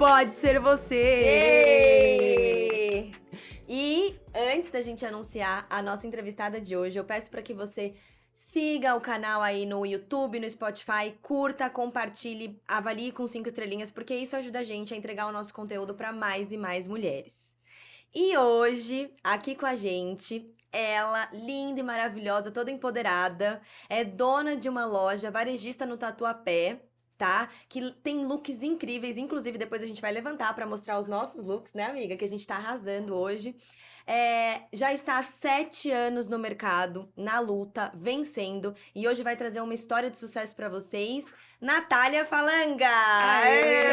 pode ser você! Ei! E antes da gente anunciar a nossa entrevistada de hoje, eu peço para que você siga o canal aí no YouTube, no Spotify, curta, compartilhe, avalie com 5 estrelinhas, porque isso ajuda a gente a entregar o nosso conteúdo para mais e mais mulheres. E hoje, aqui com a gente, ela, linda e maravilhosa, toda empoderada, é dona de uma loja varejista no Tatuapé, tá? Que tem looks incríveis, inclusive depois a gente vai levantar pra mostrar os nossos looks, né, amiga? Que a gente tá arrasando hoje. Já está há 7 anos no mercado, na luta, vencendo, e hoje vai trazer uma história de sucesso pra vocês. Natália Falanga!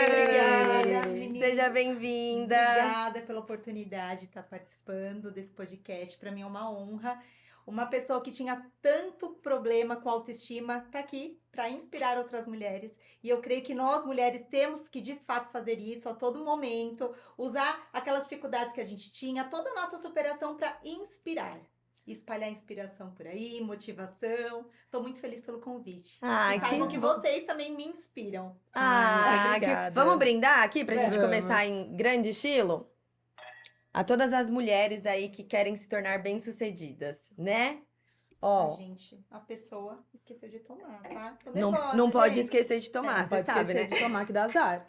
Obrigada, menina. Seja bem-vinda! Obrigada pela oportunidade de estar participando desse podcast. Para mim é uma honra. Uma pessoa que tinha tanto problema com autoestima tá aqui para inspirar outras mulheres. E eu creio que nós, mulheres, temos que, de fato, fazer isso a todo momento. Usar aquelas dificuldades que a gente tinha, toda a nossa superação para inspirar. Espalhar inspiração por aí, motivação. Tô muito feliz pelo convite. Ai, e saibam que que vocês também me inspiram. obrigada. Vamos brindar aqui pra gente Vamos. começar em grande estilo? A todas as mulheres aí que querem se tornar bem-sucedidas, né? Ó, Gente, a pessoa esqueceu de tomar, tá? Tô não, nervosa, não pode gente. esquecer de tomar, Não você pode sabe, esquecer né? de tomar que dá azar.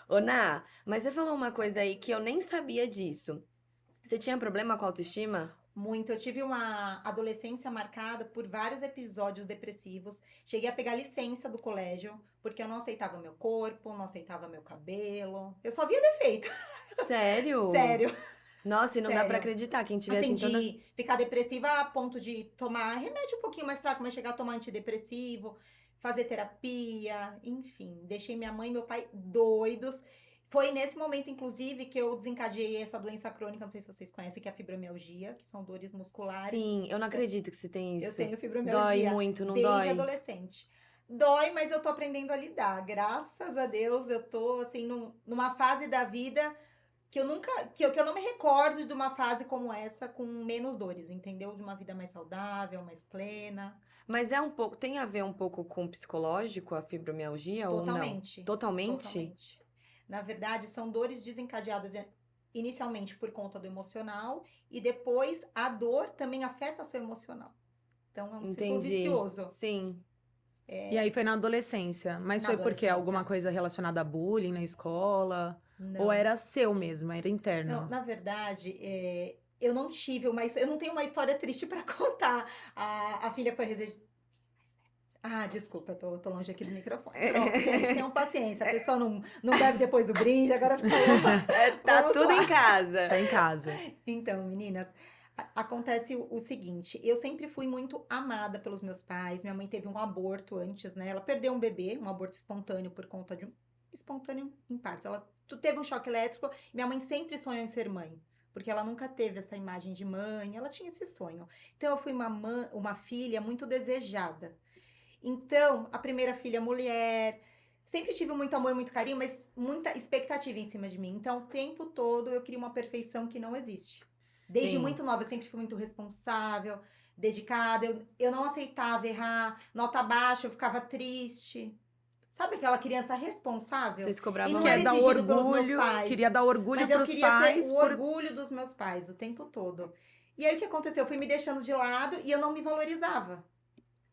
Ô Ná, mas você falou uma coisa aí que eu nem sabia disso. Você tinha problema com autoestima? Muito. Eu tive uma adolescência marcada por vários episódios depressivos. Cheguei a pegar licença do colégio, porque eu não aceitava meu corpo, não aceitava meu cabelo. Eu só via defeito. Sério? Sério. Nossa, e não dá Sério. pra acreditar. Quem tivesse Assim, em toda... de ficar depressiva a ponto de tomar remédio um pouquinho mais fraco, mas chegar a tomar antidepressivo, fazer terapia, enfim. Deixei minha mãe e meu pai doidos. Foi nesse momento, inclusive, que eu desencadeei essa doença crônica, não sei se vocês conhecem, que é a fibromialgia, que são dores musculares. Sim, eu não acredito que você tem isso. Eu tenho fibromialgia. Dói muito, não desde dói? adolescente. Dói, mas eu tô aprendendo a lidar. Graças a Deus, eu tô, assim, numa fase da vida que eu nunca... Que eu não me recordo de uma fase como essa, com menos dores, entendeu? De uma vida mais saudável, mais plena. Mas é um pouco, tem a ver um pouco com o psicológico, a fibromialgia ou não? Totalmente. Totalmente? Totalmente. Na verdade, são dores desencadeadas inicialmente por conta do emocional e depois a dor também afeta seu emocional. Então é um ciclo Entendi. vicioso. Sim. E aí foi na adolescência. Mas Na foi porque adolescência. alguma coisa relacionada a bullying na escola? Não. Ou era seu mesmo, era interno? Não, na verdade, eu não tive eu não tenho uma história triste pra contar. A filha foi desculpa, eu tô longe aqui do microfone. Pronto, gente, tenham paciência. A pessoa não bebe depois do brinde, agora fica louca. Tá Vamos tudo lá. em casa. Tá em casa. Então, meninas, acontece o seguinte, eu sempre fui muito amada pelos meus pais. Minha mãe teve um aborto antes, né? Ela perdeu um bebê, um aborto espontâneo por conta de espontâneo em partes. Ela teve um choque elétrico e minha mãe sempre sonhou em ser mãe. Porque ela nunca teve essa imagem de mãe, ela tinha esse sonho. Então, eu fui uma filha muito desejada. Então, a primeira filha mulher, sempre tive muito amor, muito carinho, mas muita expectativa em cima de mim. Então, o tempo todo eu queria uma perfeição que não existe. Desde Sim. muito nova, eu sempre fui muito responsável, dedicada. Eu não aceitava errar, nota baixa, eu ficava triste. Sabe aquela criança responsável? Vocês cobravam E não Quer era dar exigido pelos meus orgulho, pais. queria dar orgulho Mas eu pros queria pais. ser o orgulho dos meus pais o tempo todo. E aí o que aconteceu? Eu fui me deixando de lado e eu não me valorizava.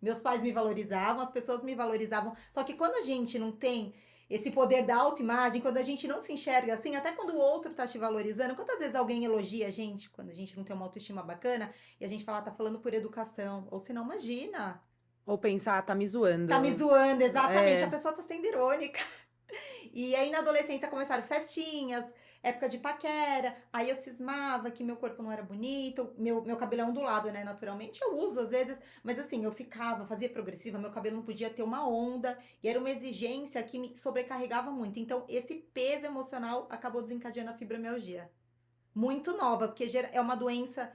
Meus pais me valorizavam, as pessoas me valorizavam. Só que quando a gente não tem esse poder da autoimagem, quando a gente não se enxerga assim, até quando o outro tá te valorizando, quantas vezes alguém elogia a gente, quando a gente não tem uma autoestima bacana, e a gente fala, tá falando por educação. Ou se não, imagina, Ou pensar, tá me zoando. tá me zoando, exatamente, É. a pessoa tá sendo irônica. E aí na adolescência começaram festinhas, época de paquera, aí eu cismava que meu corpo não era bonito, meu cabelo é ondulado, né, naturalmente, eu uso às vezes, mas assim, eu fazia progressiva, meu cabelo não podia ter uma onda, e era uma exigência que me sobrecarregava muito, então esse peso emocional acabou desencadeando a fibromialgia. Muito nova, porque é uma doença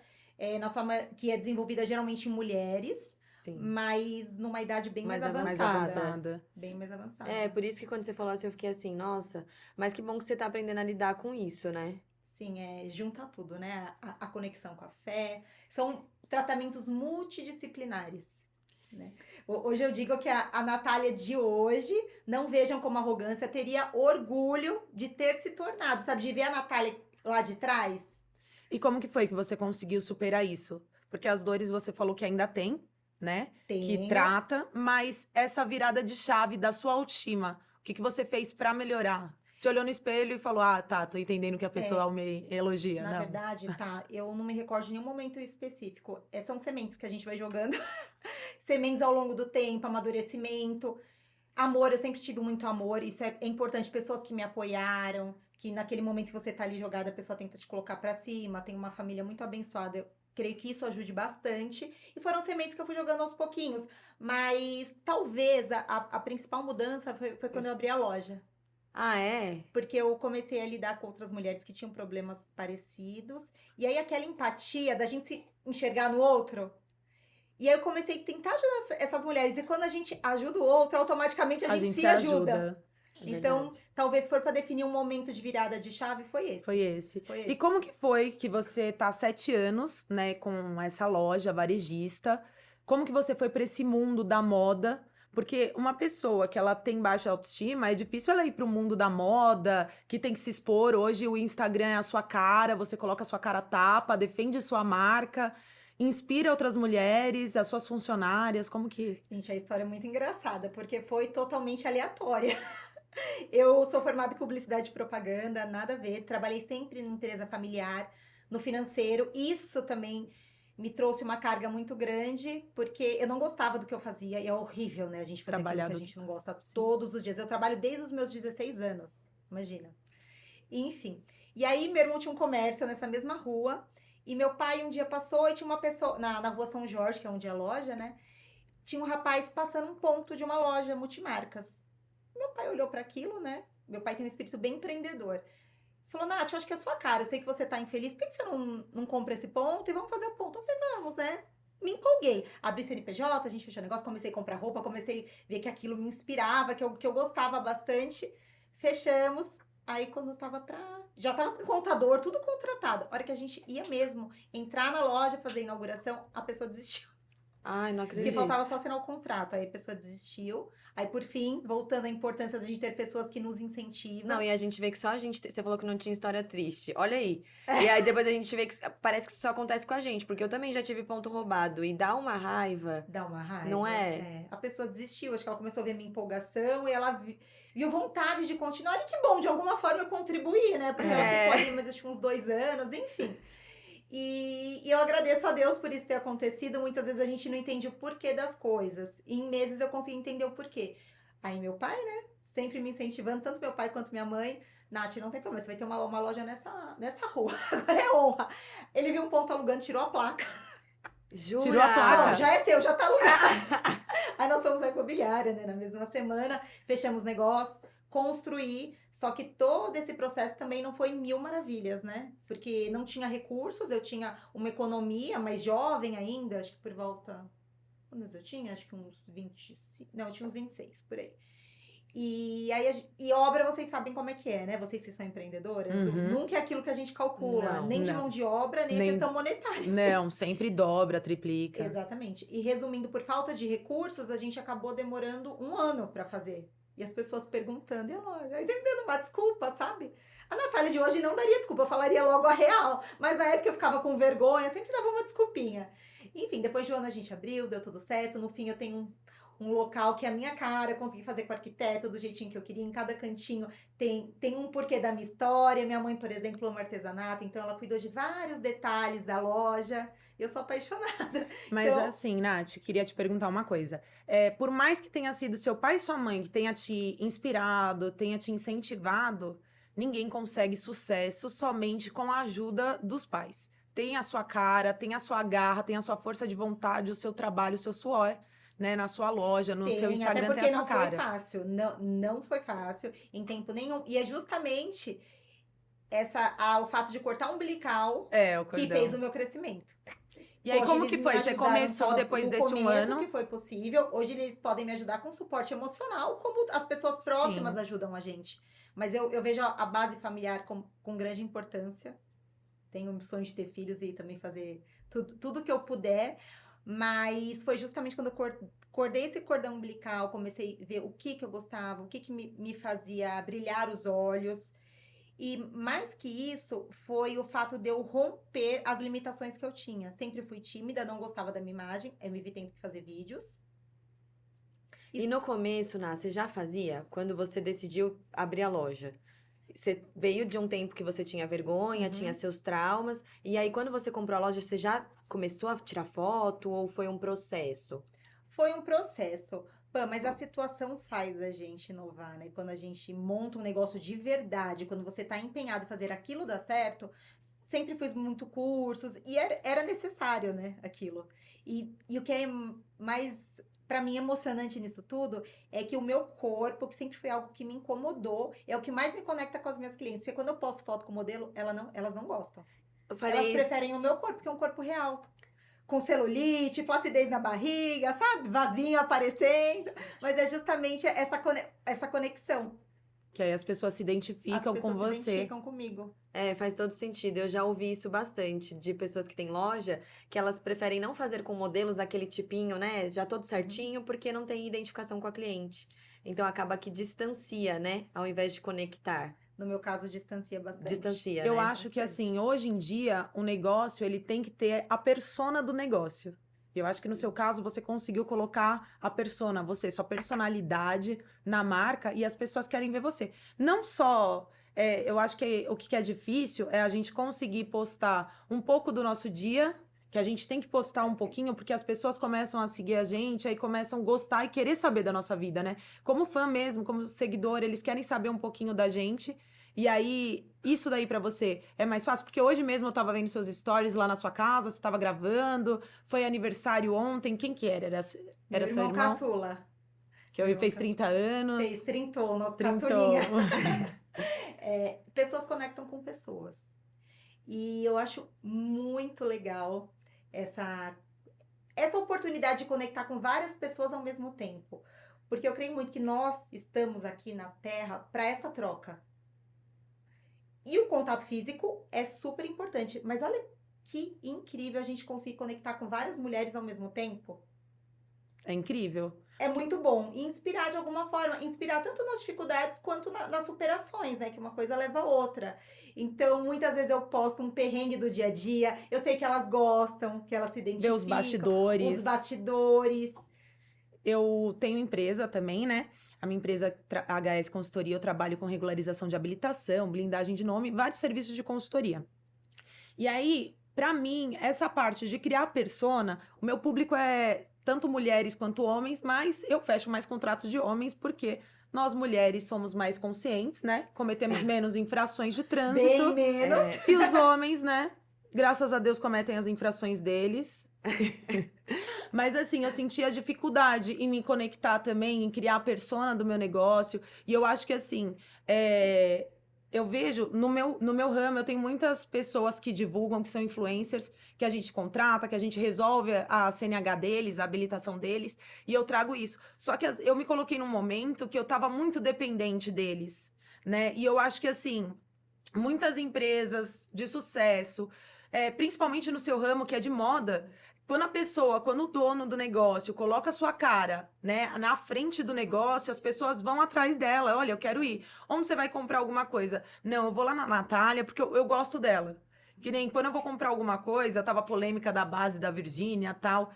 que é desenvolvida geralmente em mulheres, Sim. mas numa idade bem mais Mais Mais avançada. avançada. Bem mais avançada. É, por isso que quando você falou assim, eu fiquei assim, nossa, mas que bom que você tá aprendendo a lidar com isso, né? Sim, junta tudo, né? A conexão com a fé. São tratamentos multidisciplinares. né? Hoje eu digo que a Natália de hoje, não vejam como arrogância, teria orgulho de ter se tornado, sabe? De ver a Natália lá de trás. E como que foi que você conseguiu superar isso? Porque as dores você falou que ainda tem, né? Que Tenho. trata, mas essa virada de chave da sua autoestima, o que que você fez pra melhorar? Você olhou no espelho e falou: "Ah, tá, tô entendendo que a pessoa me elogia", Na não? verdade, tá, eu não me recordo de nenhum momento específico. São sementes que a gente vai jogando. Sementes ao longo do tempo, amadurecimento. Amor, eu sempre tive muito amor, isso é importante. Pessoas que me apoiaram, que naquele momento que você tá ali jogada, a pessoa tenta te colocar pra cima. Tem uma família muito abençoada, eu creio que isso ajude bastante. E foram sementes que eu fui jogando aos pouquinhos. Mas talvez a principal mudança foi quando eu abri a loja. Ah, é? Porque eu comecei a lidar com outras mulheres que tinham problemas parecidos. E aí aquela empatia da gente se enxergar no outro. E aí eu comecei a tentar ajudar essas mulheres. E quando a gente ajuda o outro, automaticamente a gente se ajuda. É Então, verdade. talvez for para definir um momento de virada de chave, foi esse. Foi esse. Foi E esse. como que foi que você tá há 7 anos, né, com essa loja varejista? Como que você foi pra esse mundo da moda? Porque uma pessoa que ela tem baixa autoestima, é difícil ela ir pro mundo da moda, que tem que se expor. Hoje o Instagram é a sua cara, você coloca a sua cara a tapa, defende sua marca, inspira outras mulheres, as suas funcionárias, como que... Gente, a história é muito engraçada, porque foi totalmente aleatória. Eu sou formada em publicidade e propaganda, nada a ver. Trabalhei sempre em empresa familiar, no financeiro. Isso também me trouxe uma carga muito grande, porque eu não gostava do que eu fazia. E é horrível, né? A gente fazer aquilo Trabalhar que a do- gente não gosta Sim. todos os dias. Eu trabalho desde os meus 16 anos, imagina. Enfim. E aí, meu irmão tinha um comércio nessa mesma rua. E meu pai um dia passou e tinha uma pessoa, na rua São Jorge, que é onde é a loja, né? Tinha um rapaz passando um ponto de uma loja multimarcas. Meu pai olhou para aquilo, né? Meu pai tem um espírito bem empreendedor. Falou, Nath, eu acho que é a sua cara. Eu sei que você tá infeliz. Por que você não compra esse ponto e vamos fazer o ponto? Eu falei, vamos, né? Me empolguei. Abri CNPJ, a gente fechou negócio, comecei a comprar roupa, comecei a ver que aquilo me inspirava, que eu gostava bastante. Fechamos. Aí quando tava já tava com contador, tudo contratado. A hora que a gente ia mesmo entrar na loja, fazer a inauguração, a pessoa desistiu. Ai, não Porque acredito. faltava só assinar o contrato. Aí a pessoa desistiu. Aí, por fim, voltando à importância de a gente ter pessoas que nos incentivam. Não, e a gente vê que só a gente. Você falou que não tinha história triste. Olha aí. E aí depois a gente vê que parece que isso só acontece com a gente. Porque eu também já tive ponto roubado. E dá uma raiva. Dá uma raiva. Não é? A pessoa desistiu. Acho que ela começou a ver minha empolgação e ela viu vontade de continuar. E que bom, de alguma forma eu contribuí, né? Porque ela ficou ali, mas acho que uns 2 anos, enfim. E eu agradeço a Deus por isso ter acontecido. Muitas vezes a gente não entende o porquê das coisas. E em meses eu consegui entender o porquê. Aí meu pai, né? Sempre me incentivando, tanto meu pai quanto minha mãe. Nath, não tem problema, você vai ter uma loja nessa rua. Agora é honra. Ele viu um ponto alugando, tirou a placa. Jura? Tirou a placa. Falou, já é seu, já tá alugado. Aí nós fomos à imobiliária, né? Na mesma semana, fechamos negócio, construí. Só que todo esse processo também não foi mil maravilhas, né? Porque não tinha recursos, eu tinha uma economia, mais jovem ainda, acho que por volta... Quantos eu tinha? Acho que uns 25... Não, eu tinha uns 26, por aí. E aí, e obra, vocês sabem como é que é, né? Vocês que são empreendedoras, Uhum. nunca é aquilo que a gente calcula. Não, nem de não. mão de obra, nem a Nem- questão monetária. Não, sempre dobra, triplica. Exatamente. E resumindo, por falta de recursos, a gente acabou demorando 1 ano pra fazer. E as pessoas perguntando, e a loja? Aí sempre dando uma desculpa, sabe? A Natália de hoje não daria desculpa, eu falaria logo a real. Mas na época eu ficava com vergonha, sempre dava uma desculpinha. Enfim, depois de 1 ano a gente abriu, deu tudo certo. No fim eu tenho um local que é a minha cara, consegui fazer com o arquiteto do jeitinho que eu queria. Em cada cantinho tem um porquê da minha história. Minha mãe, por exemplo, ama artesanato, então ela cuidou de vários detalhes da loja. Eu sou apaixonada. Mas Então- assim, Nath, queria te perguntar uma coisa. Por mais que tenha sido seu pai e sua mãe que tenha te inspirado, tenha te incentivado, ninguém consegue sucesso somente com a ajuda dos pais. Tem a sua cara, tem a sua garra, tem a sua força de vontade, o seu trabalho, o seu suor, né? Na sua loja, no seu Instagram até tem porque a sua não foi cara. fácil. Não foi fácil em tempo nenhum. E é justamente o fato de cortar o umbilical O que cordão. fez o meu crescimento. E aí, Hoje como eles que me foi? Você ajudaram, começou tava depois no desse um começo ano? que foi possível. Hoje eles podem me ajudar com suporte emocional, como as pessoas próximas Sim. ajudam a gente. Mas eu vejo a base familiar com grande importância. Tenho sonho de ter filhos e também fazer tudo que eu puder. Mas foi justamente quando eu cordei esse cordão umbilical, comecei a ver o que eu gostava, o que me fazia brilhar os olhos. E mais que isso, foi o fato de eu romper as limitações que eu tinha. Sempre fui tímida, não gostava da minha imagem, eu me vi tendo que fazer vídeos. E no começo, Ná, você já fazia? Quando você decidiu abrir a loja? Você veio de um tempo que você tinha vergonha, tinha seus traumas, e aí quando você comprou a loja, você já começou a tirar foto ou foi um processo? Foi um processo. Pã, mas a situação faz a gente inovar, né? Quando a gente monta um negócio de verdade, quando você tá empenhado em fazer aquilo dar certo, sempre fiz muito cursos e era necessário, né? Aquilo. E o que é mais, pra mim, emocionante nisso tudo é que o meu corpo, que sempre foi algo que me incomodou, é o que mais me conecta com as minhas clientes. Porque quando eu posto foto com modelo, elas não gostam. Eu Elas falei, preferem o meu corpo, porque é um corpo real. Com celulite, flacidez na barriga, sabe? Vasinho aparecendo. Mas é justamente essa conexão. Que aí as pessoas se As identificam com pessoas se você. identificam comigo. faz todo sentido. Eu já ouvi isso bastante de pessoas que têm loja, que elas preferem não fazer com modelos aquele tipinho, né? Já todo certinho, porque não tem identificação com a cliente. Então acaba que distancia, né? Ao invés de conectar. No meu caso, distancia bastante. Distancia, Eu né? acho que Bastante. assim, hoje em dia, o negócio, ele tem que ter a persona do negócio. Eu acho que no seu caso, você conseguiu colocar a persona, sua personalidade na marca e as pessoas querem ver você. Não só, eu acho que o que é difícil é a gente conseguir postar um pouco do nosso dia, que a gente tem que postar um pouquinho, porque as pessoas começam a seguir a gente, aí começam a gostar e querer saber da nossa vida, né? Como fã mesmo, como seguidor, eles querem saber um pouquinho da gente. E aí, isso daí pra você é mais fácil? Porque hoje mesmo eu tava vendo seus stories lá na sua casa, você tava gravando, foi aniversário ontem, quem que era? Era Meu seu irmão irmão? caçula. Que Meu hoje irmão fez 30 anos. Fez trintou, nosso Trintou. caçulinha. Pessoas conectam com pessoas. E eu acho muito legal essa oportunidade de conectar com várias pessoas ao mesmo tempo. Porque eu creio muito que nós estamos aqui na Terra para essa troca. E o contato físico é super importante. Mas olha que incrível a gente conseguir conectar com várias mulheres ao mesmo tempo. É incrível. É muito bom. E inspirar de alguma forma. Inspirar tanto nas dificuldades quanto nas superações, né? Que uma coisa leva a outra. Então, muitas vezes eu posto um perrengue do dia a dia. Eu sei que elas gostam, que elas se identificam. Ver os bastidores. Os bastidores. Eu tenho empresa também, né? A minha empresa HS Consultoria, eu trabalho com regularização de habilitação, blindagem de nome, vários serviços de consultoria. E aí, pra mim, essa parte de criar persona, o meu público é tanto mulheres quanto homens, mas eu fecho mais contratos de homens porque nós mulheres somos mais conscientes, né? Cometemos menos infrações de trânsito. Bem menos. E os homens, né? Graças a Deus cometem as infrações deles. Mas assim, eu senti a dificuldade em me conectar também, em criar a persona do meu negócio. E eu acho que assim, eu vejo no meu ramo, eu tenho muitas pessoas que divulgam, que são influencers, que a gente contrata, que a gente resolve a CNH deles, a habilitação deles, e eu trago isso. Só que eu me coloquei num momento que eu tava muito dependente deles, né? E eu acho que assim, muitas empresas de sucesso, principalmente no seu ramo, que é de moda, quando o dono do negócio coloca a sua cara, né, na frente do negócio, as pessoas vão atrás dela. Olha, eu quero ir. Onde você vai comprar alguma coisa? Não, eu vou lá na Natália, porque eu gosto dela. Que nem quando eu vou comprar alguma coisa, tava a polêmica da base da Virgínia e tal.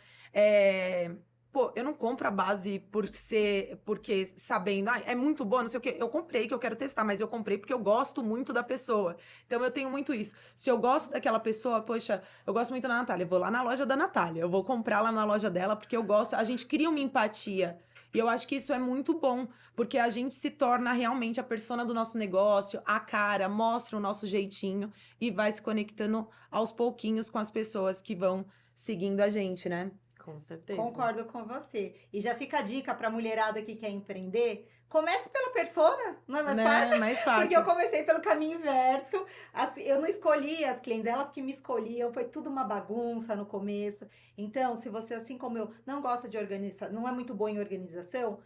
Pô, eu não compro a base porque sabendo, é muito boa, não sei o quê. Eu comprei que eu quero testar, mas eu comprei porque eu gosto muito da pessoa. Então eu tenho muito isso. Se eu gosto daquela pessoa, poxa, eu gosto muito da Natália, eu vou lá na loja da Natália, eu vou comprar lá na loja dela porque eu gosto, a gente cria uma empatia. E eu acho que isso é muito bom, porque a gente se torna realmente a persona do nosso negócio, a cara, mostra o nosso jeitinho e vai se conectando aos pouquinhos com as pessoas que vão seguindo a gente, né? Com certeza. Concordo com você. E já fica a dica pra mulherada que quer empreender. Comece pela persona, não é mais fácil? É mais fácil. Porque eu comecei pelo caminho inverso. Assim, eu não escolhi as clientes, elas que me escolhiam. Foi tudo uma bagunça no começo. Então, se você, assim como eu, não gosta de organizar, não é muito bom em organização,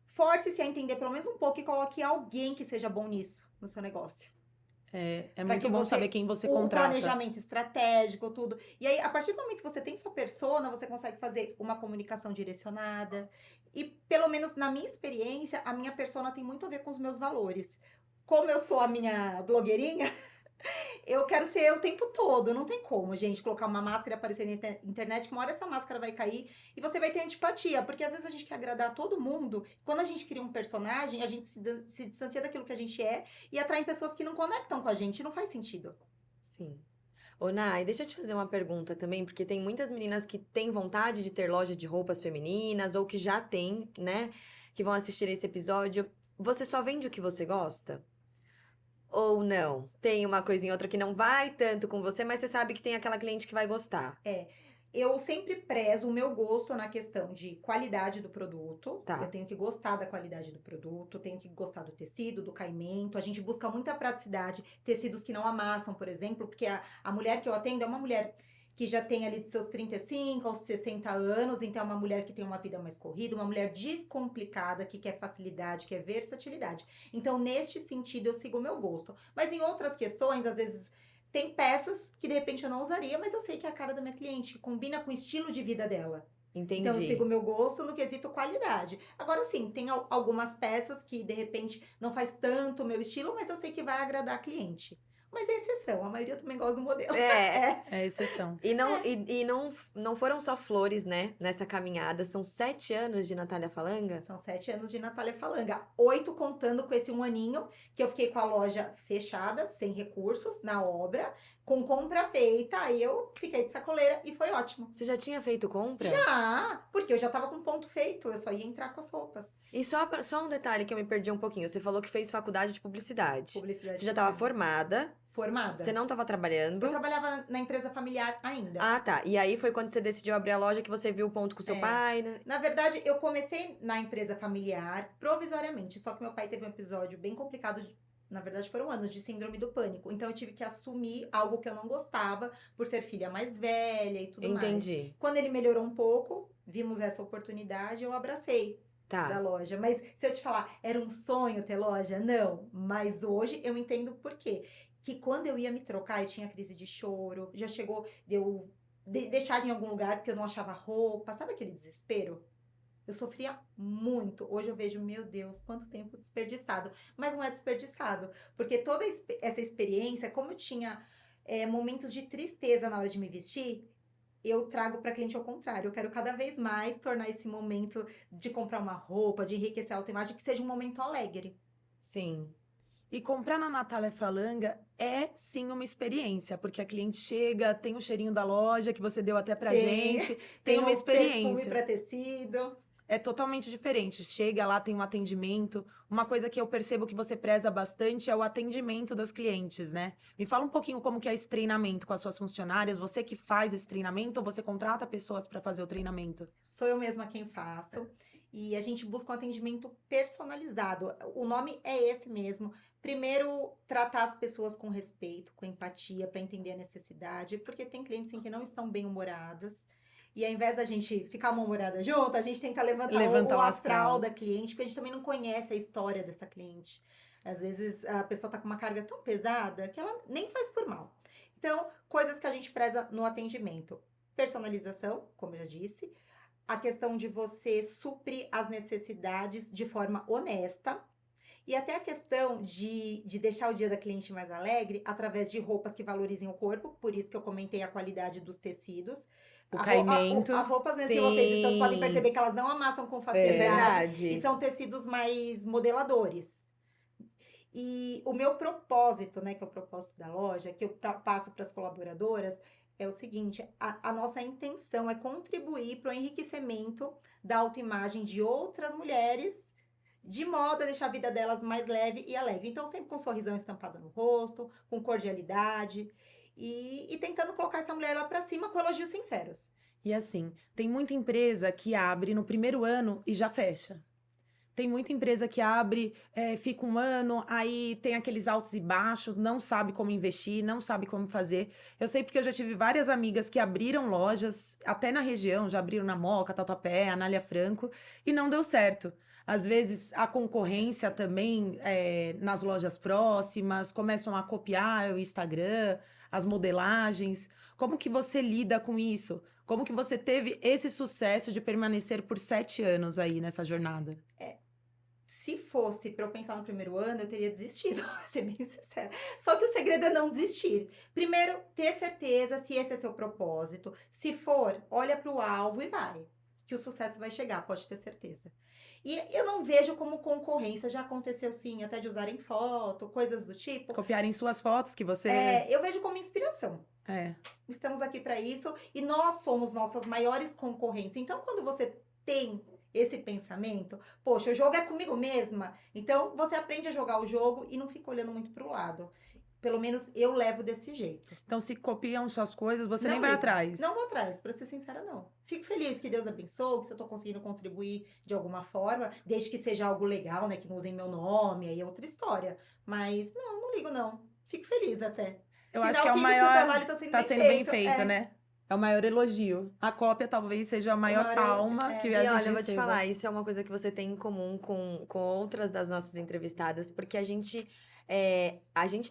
force-se a entender pelo menos um pouco e coloque alguém que seja bom nisso no seu negócio. É Pra muito que bom você- saber quem você O contrata. planejamento estratégico, tudo. E aí, a partir do momento que você tem sua persona, você consegue fazer uma comunicação direcionada. E, pelo menos na minha experiência, a minha persona tem muito a ver com os meus valores. Como eu sou a minha blogueirinha, eu quero ser eu o tempo todo. Não tem como, gente, colocar uma máscara e aparecer na internet, que uma hora essa máscara vai cair e você vai ter antipatia. Porque às vezes a gente quer agradar todo mundo. Quando a gente cria um personagem, a gente se distancia daquilo que a gente é e atrai pessoas que não conectam com a gente. Não faz sentido. Sim. Ô, Nai, deixa eu te fazer uma pergunta também, porque tem muitas meninas que têm vontade de ter loja de roupas femininas, ou que já têm, né? Que vão assistir esse episódio. Você só vende o que você gosta? Ou não? Tem uma coisinha ou outra que não vai tanto com você, mas você sabe que tem aquela cliente que vai gostar. Eu sempre prezo o meu gosto na questão de qualidade do produto. Tá. Eu tenho que gostar da qualidade do produto, tenho que gostar do tecido, do caimento. A gente busca muita praticidade, tecidos que não amassam, por exemplo, porque a mulher que eu atendo é uma mulher que já tem ali dos seus 35 aos 60 anos, então é uma mulher que tem uma vida mais corrida, uma mulher descomplicada, que quer facilidade, quer versatilidade. Então, neste sentido, eu sigo o meu gosto. Mas em outras questões, às vezes, tem peças que de repente eu não usaria, mas eu sei que é a cara da minha cliente, que combina com o estilo de vida dela. Entendi. Então eu sigo o meu gosto no quesito qualidade. Agora sim, tem algumas peças que de repente não faz tanto o meu estilo, mas eu sei que vai agradar a cliente. Mas é exceção, a maioria também gosta do modelo. É. É exceção. E não foram só flores, né? Nessa caminhada. São 7 anos de Natália Falanga? São 7 anos de Natália Falanga. 8 contando com esse 1 aninho, que eu fiquei com a loja fechada, sem recursos, na obra, com compra feita. Aí eu fiquei de sacoleira e foi ótimo. Você já tinha feito compra? Já, porque eu já tava com ponto feito, eu só ia entrar com as roupas. E só um detalhe que eu me perdi um pouquinho. Você falou que fez faculdade de publicidade. Publicidade. Você já estava formada, formada. você não estava trabalhando. Eu trabalhava na empresa familiar ainda. Ah, tá. E aí foi quando você decidiu abrir a loja que você viu o ponto com seu É. pai, né? Na verdade, eu comecei na empresa familiar provisoriamente, só que meu pai teve um episódio bem complicado, na verdade foram anos, de síndrome do pânico. Então eu tive que assumir algo que eu não gostava, por ser filha mais velha e tudo mais. Entendi. Quando ele melhorou um pouco, vimos essa oportunidade, eu abracei da Tá. loja. Mas se eu te falar, era um sonho ter loja? Não. Mas hoje eu entendo por quê. Que quando eu ia me trocar, eu tinha crise de choro, já chegou de eu deixar em algum lugar porque eu não achava roupa, sabe aquele desespero? Eu sofria muito. Hoje eu vejo, meu Deus, quanto tempo desperdiçado. Mas não é desperdiçado, porque toda essa experiência, como eu tinha momentos de tristeza na hora de me vestir, eu trago para cliente ao contrário. Eu quero cada vez mais tornar esse momento de comprar uma roupa, de enriquecer a autoimagem, que seja um momento alegre. Sim. E comprar na Natália Falanga é sim uma experiência, porque a cliente chega, tem o cheirinho da loja que você deu até pra gente, tem uma um perfume experiência. para tecido. É totalmente diferente. Chega lá, tem um atendimento. Uma coisa que eu percebo que você preza bastante é o atendimento das clientes, né? Me fala um pouquinho como que é esse treinamento com as suas funcionárias. Você que faz esse treinamento ou você contrata pessoas para fazer o treinamento? Sou eu mesma quem faço. E a gente busca um atendimento personalizado. O nome é esse mesmo. Primeiro, tratar as pessoas com respeito, com empatia, para entender a necessidade. Porque tem clientes em que não estão bem-humoradas. E ao invés da gente ficar mal-humorada junto, a gente tenta levantar o astral da cliente, porque a gente também não conhece a história dessa cliente. Às vezes a pessoa tá com uma carga tão pesada que ela nem faz por mal. Então, coisas que a gente preza no atendimento. Personalização, como eu já disse. A questão de você suprir as necessidades de forma honesta. E até a questão de deixar o dia da cliente mais alegre através de roupas que valorizem o corpo. Por isso que eu comentei a qualidade dos tecidos. O caimento. As roupas mesmo que Sim. vocês então, podem perceber que elas não amassam com É facilidade. verdade. E são tecidos mais modeladores. E o meu propósito, né, que é o propósito da loja, que eu passo para as colaboradoras, é o seguinte: a nossa intenção é contribuir para o enriquecimento da autoimagem de outras mulheres, de modo a deixar a vida delas mais leve e alegre. Então, sempre com um sorrisão estampado no rosto, com cordialidade e tentando colocar essa mulher lá pra cima com elogios sinceros. E assim, tem muita empresa que abre no primeiro ano e já fecha. tem muita empresa que abre, fica um ano, aí tem aqueles altos e baixos, não sabe como investir, não sabe como fazer. Eu sei porque eu já tive várias amigas que abriram lojas, até na região, já abriram na Moca, Tatuapé, Anália Franco, e não deu certo. Às vezes a concorrência também nas lojas próximas começam a copiar o Instagram, as modelagens. Como que você lida com isso? Como que você teve esse sucesso de permanecer por 7 anos aí nessa jornada? Se fosse pra eu pensar no primeiro ano, eu teria desistido, pra ser bem sincera. Só que o segredo é não desistir. Primeiro, ter certeza se esse é seu propósito. Se for, olha pro alvo e vai. Que o sucesso vai chegar, pode ter certeza. E eu não vejo como concorrência. Já aconteceu sim, até de usarem foto, coisas do tipo. Copiarem suas fotos que você. Eu vejo como inspiração. É. Estamos aqui para isso e nós somos nossas maiores concorrentes. Então, quando você tem esse pensamento, poxa, o jogo é comigo mesma. Então, você aprende a jogar o jogo e não fica olhando muito pro lado. Pelo menos eu levo desse jeito. Então, se copiam suas coisas, você Não nem vai ligo. atrás. Não vou atrás, pra ser sincera, não. Fico feliz que Deus abençoe, que se eu tô conseguindo contribuir de alguma forma, desde que seja algo legal, né? Que não usem meu nome, aí é outra história. Mas, não ligo, não. Fico feliz até. Eu Sinal acho que é o o maior. trabalho tá sendo bem feito, é. né? É o maior elogio. A cópia talvez seja a maior maior palma elogio, que E a gente olha, eu vou te receba. falar, isso é uma coisa que você tem em comum com outras das nossas entrevistadas, porque a gente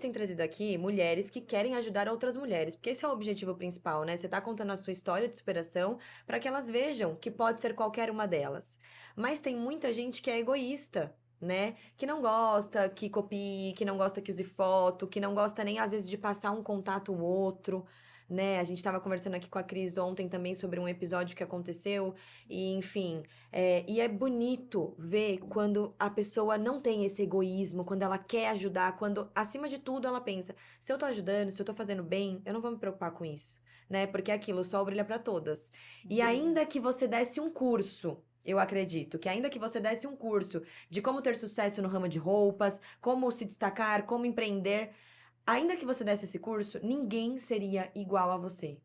tem trazido aqui mulheres que querem ajudar outras mulheres, porque esse é o objetivo principal, né? Você tá contando a sua história de superação para que elas vejam que pode ser qualquer uma delas. Mas tem muita gente que é egoísta, né? Que não gosta que copie, que não gosta que use foto, que não gosta nem às vezes de passar um contato ou outro. Né? A gente estava conversando aqui com a Cris ontem também sobre um episódio que aconteceu, e enfim, e é bonito ver quando a pessoa não tem esse egoísmo, quando ela quer ajudar, quando, acima de tudo, ela pensa, se eu tô ajudando, se eu tô fazendo bem, eu não vou me preocupar com isso, né? Porque é aquilo, o sol brilha para todas. E ainda que você desse um curso, eu acredito que ainda que você desse um curso de como ter sucesso no ramo de roupas, como se destacar, como empreender, ainda que você desse esse curso, ninguém seria igual a você.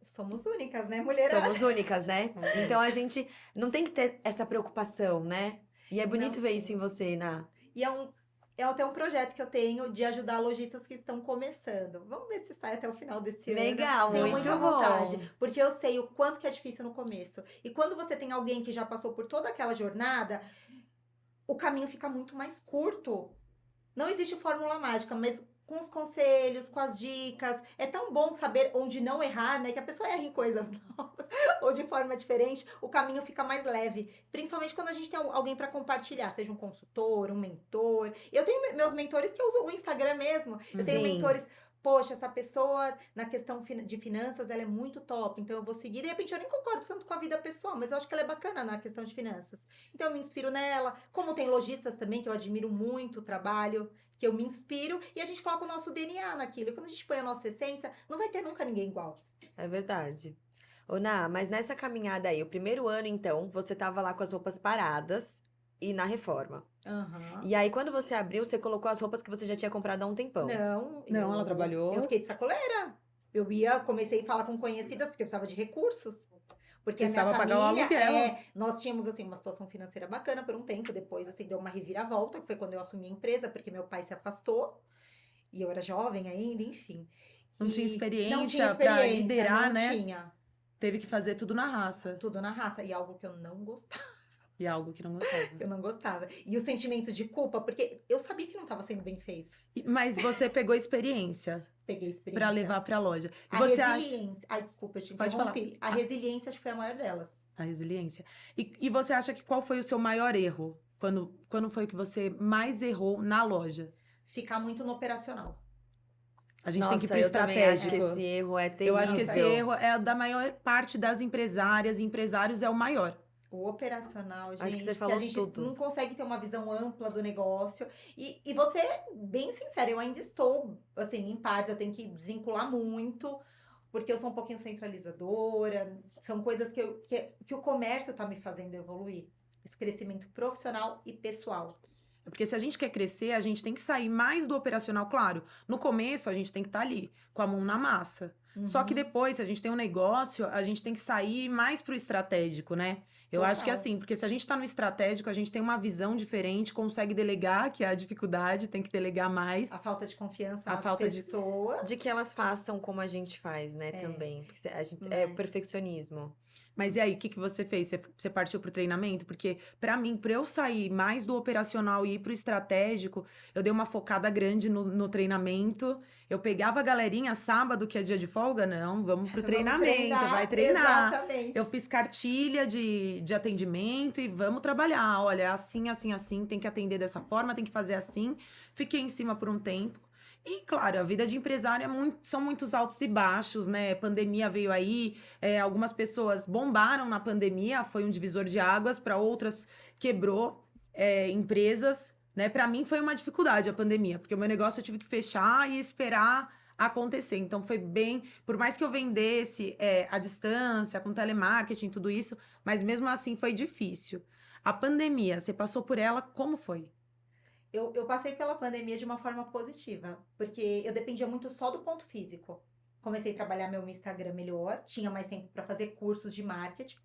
Somos únicas, né, mulherada? Somos únicas, né? Então a gente não tem que ter essa preocupação, né? E é bonito Não ver tem. isso em você, Ná. E é até um projeto que eu tenho de ajudar lojistas que estão começando. Vamos ver se sai até o final desse ano. Legal, Tenho muito muita bom. vontade, porque eu sei o quanto que é difícil no começo. E quando você tem alguém que já passou por toda aquela jornada, o caminho fica muito mais curto. Não existe fórmula mágica, mas com os conselhos, com as dicas, é tão bom saber onde não errar, né? Que a pessoa erra em coisas novas ou de forma diferente, o caminho fica mais leve. Principalmente quando a gente tem alguém para compartilhar, seja um consultor, um mentor. Eu tenho meus mentores que eu uso o Instagram mesmo. Eu tenho Sim. mentores, poxa, essa pessoa na questão de finanças, ela é muito top, então eu vou seguir. De repente eu nem concordo tanto com a vida pessoal, mas eu acho que ela é bacana na questão de finanças. Então eu me inspiro nela. Como tem lojistas também, que eu admiro muito o trabalho, que eu me inspiro, e a gente coloca o nosso DNA naquilo. E quando a gente põe a nossa essência, não vai ter nunca ninguém igual. É verdade. Ô, Ná, mas nessa caminhada aí, o primeiro ano, então, você tava lá com as roupas paradas e na reforma. Aham. E aí, quando você abriu, você colocou as roupas que você já tinha comprado há um tempão. Não, ela trabalhou. Eu fiquei de sacoleira. Comecei a falar com conhecidas, porque eu precisava de recursos. Porque a minha Precisava pagar o família, aluguel. nós tínhamos, assim, uma situação financeira bacana por um tempo. Depois, assim, deu uma reviravolta, que foi quando eu assumi a empresa, porque meu pai se afastou. E eu era jovem ainda, enfim. Não tinha Não experiência tinha pra experiência, liderar, não né? tinha. Teve que fazer tudo na raça. Tudo na raça. E algo que eu não gostava. E algo que não gostava. Eu não gostava. E o sentimento de culpa, porque eu sabia que não estava sendo bem feito. Mas você pegou experiência Peguei experiência. pra levar pra loja. E A você acha resiliência. Ai, desculpa, eu te Pode interrompi. A resiliência acho que foi a maior delas. a resiliência? E você acha que qual foi o seu maior erro? Quando foi que você mais errou na loja? Ficar muito no operacional. A gente Nossa, tem que ir pro eu também acho estratégico. que esse erro é terrível. Eu acho que esse erro é da maior parte das empresárias e empresários é o maior. O operacional, gente. Acho que você a falou gente tudo. não consegue ter uma visão ampla do negócio. E você, bem sincera, eu ainda estou, assim, em partes, eu tenho que desvincular muito, porque eu sou um pouquinho centralizadora. São coisas que o comércio tá me fazendo evoluir. Esse crescimento profissional e pessoal. Porque se a gente quer crescer, a gente tem que sair mais do operacional, claro. No começo, a gente tem que estar ali, com a mão na massa. Só que Uhum. depois, se a gente tem um negócio, a gente tem que sair mais pro estratégico, né? Eu acho que é Total. assim, porque se a gente tá no estratégico, a gente tem uma visão diferente, consegue delegar, que é a dificuldade, tem que delegar mais. A falta de confiança A nas falta de- pessoas. De que elas façam como a gente faz, né, também. Porque a gente, é o Né? Mas perfeccionismo. e aí, o que que você fez? Você partiu pro treinamento? Porque, pra mim, pra eu sair mais do operacional e ir pro estratégico, eu dei uma focada grande no treinamento. Eu pegava a galerinha sábado, que é dia de folga, não, vamos pro Vamos treinamento, vai treinar. treinar. Exatamente. Eu fiz cartilha de atendimento e vamos trabalhar. Olha, é assim, assim, assim, tem que atender dessa forma, tem que fazer assim. Fiquei em cima por um tempo. E, claro, a vida de empresário são muitos altos e baixos, né? Pandemia veio aí, algumas pessoas bombaram na pandemia, foi um divisor de águas, para outras quebrou empresas, né? Para mim foi uma dificuldade a pandemia, porque o meu negócio eu tive que fechar e esperar acontecer. Então foi bem, por mais que eu vendesse à distância, com telemarketing, tudo isso, mas mesmo assim foi difícil. A pandemia, você passou por ela, como foi? Eu passei pela pandemia de uma forma positiva, porque eu dependia muito só do ponto físico. Comecei a trabalhar meu Instagram melhor, tinha mais tempo para fazer cursos de marketing.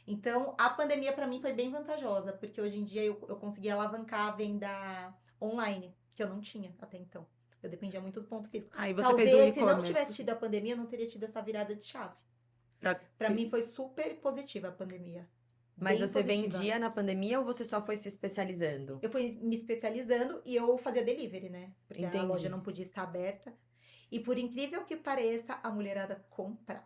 Então, a pandemia para mim foi bem vantajosa, porque hoje em dia eu consegui alavancar a venda online, que eu não tinha até então. Eu dependia muito do ponto físico. Aí você fez o Talvez, se não tivesse e-commerce. tido a pandemia, eu não teria tido essa virada de chave. Pra- Para mim foi super positiva a pandemia. Mas Bem você positiva. vendia na pandemia ou você só foi se especializando? Eu fui me especializando e eu fazia delivery, né? Porque a Entendi. loja não podia estar aberta. E por incrível que pareça, a mulherada comprava.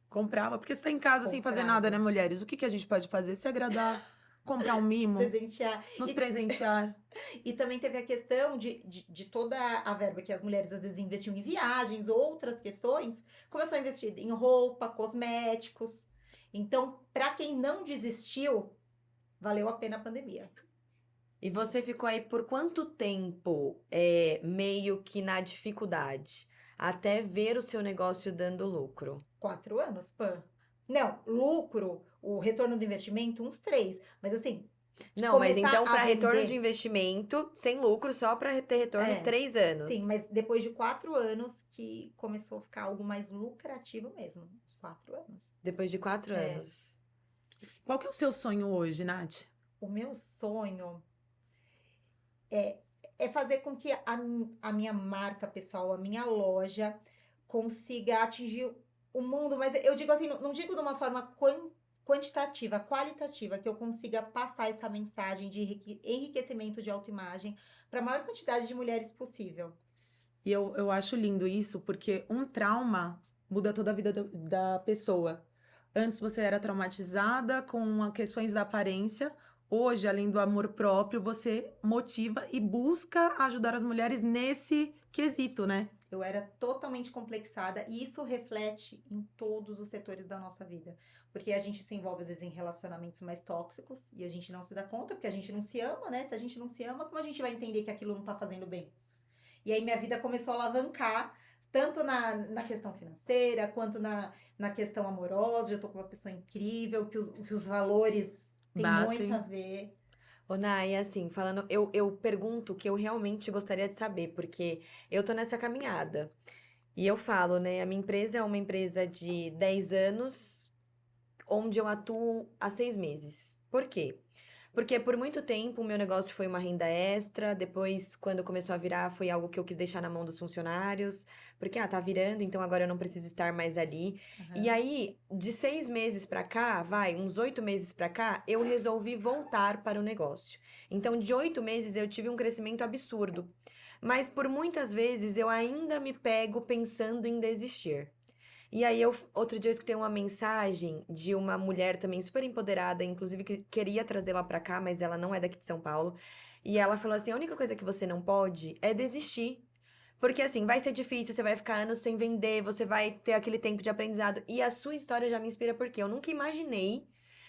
Comprava, porque você tá em casa sem fazer nada, né, mulheres? O que que a gente pode fazer? Se agradar, comprar um mimo, Presentear. nos E, presentear. e também teve a questão de toda a verba que as mulheres às vezes investiam em viagens, outras questões, começou a investir em roupa, cosméticos. Então, para quem não desistiu, valeu a pena a pandemia. E você ficou aí por quanto tempo, meio que na dificuldade, até ver o seu negócio dando lucro? 4 anos, Pan. Não, lucro, o retorno do investimento, uns 3. Mas assim, Não, mas começar então a para retorno vender- de investimento, sem lucro, só para ter retorno É, 3 anos. sim, mas depois de 4 anos que começou a ficar algo mais lucrativo mesmo. Uns 4 anos. Depois de 4 É. anos. Qual que é o seu sonho hoje, Nath? O meu sonho é fazer com que a minha marca pessoal, a minha loja, consiga atingir o mundo. Mas eu digo assim, não digo de uma forma quantitativa, qualitativa, que eu consiga passar essa mensagem de enriquecimento de autoimagem para a maior quantidade de mulheres possível. E eu acho lindo isso, porque um trauma muda toda a vida da pessoa. Antes você era traumatizada com questões da aparência. Hoje, além do amor próprio, você motiva e busca ajudar as mulheres nesse quesito, né? Eu era totalmente complexada e isso reflete em todos os setores da nossa vida. Porque a gente se envolve, às vezes, em relacionamentos mais tóxicos e a gente não se dá conta, porque a gente não se ama, né? Se a gente não se ama, como a gente vai entender que aquilo não tá fazendo bem? E aí minha vida começou a alavancar, tanto na questão financeira, quanto na questão amorosa. Eu tô com uma pessoa incrível, que os valores têm Batem. muito a ver. Ô, Nai, assim, falando, eu pergunto o que eu realmente gostaria de saber, porque eu tô nessa caminhada. E eu falo, né, a minha empresa é uma empresa de 10 anos, onde eu atuo há 6 meses. Por quê? Porque por muito tempo o meu negócio foi uma renda extra, depois, quando começou a virar, foi algo que eu quis deixar na mão dos funcionários, porque, tá virando, então agora eu não preciso estar mais ali. E aí, de 6 meses pra cá, uns 8 meses pra cá, eu resolvi voltar para o negócio. Então, de 8 meses eu tive um crescimento absurdo. Mas por muitas vezes eu ainda me pego pensando em desistir. E aí, outro dia eu escutei uma mensagem de uma mulher também super empoderada, inclusive que queria trazê-la pra cá, mas ela não é daqui de São Paulo. E ela falou assim: a única coisa que você não pode é desistir. Porque assim, vai ser difícil, você vai ficar anos sem vender, você vai ter aquele tempo de aprendizado. E a sua história já me inspira porque eu nunca imaginei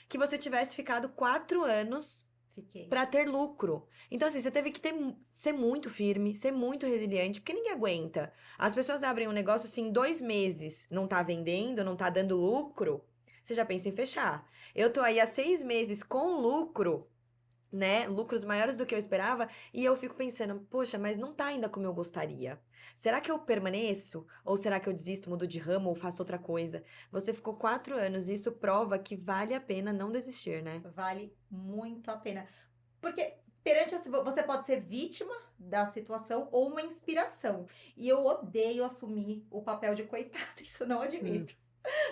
que você tivesse ficado 4 anos Fiquei. pra ter lucro. Então, assim, você teve que ser muito firme, ser muito resiliente, porque ninguém aguenta. As pessoas abrem um negócio, assim, em 2 meses, não tá vendendo, não tá dando lucro, você já pensa em fechar. Eu tô aí há 6 meses com lucro, né, lucros maiores do que eu esperava, e eu fico pensando, poxa, mas não tá ainda como eu gostaria. Será que eu permaneço? Ou será que eu desisto, mudo de ramo ou faço outra coisa? Você ficou 4 anos, e isso prova que vale a pena não desistir, né? Vale muito a pena. Porque perante você pode ser vítima da situação ou uma inspiração. E eu odeio assumir o papel de coitado, isso eu não admito.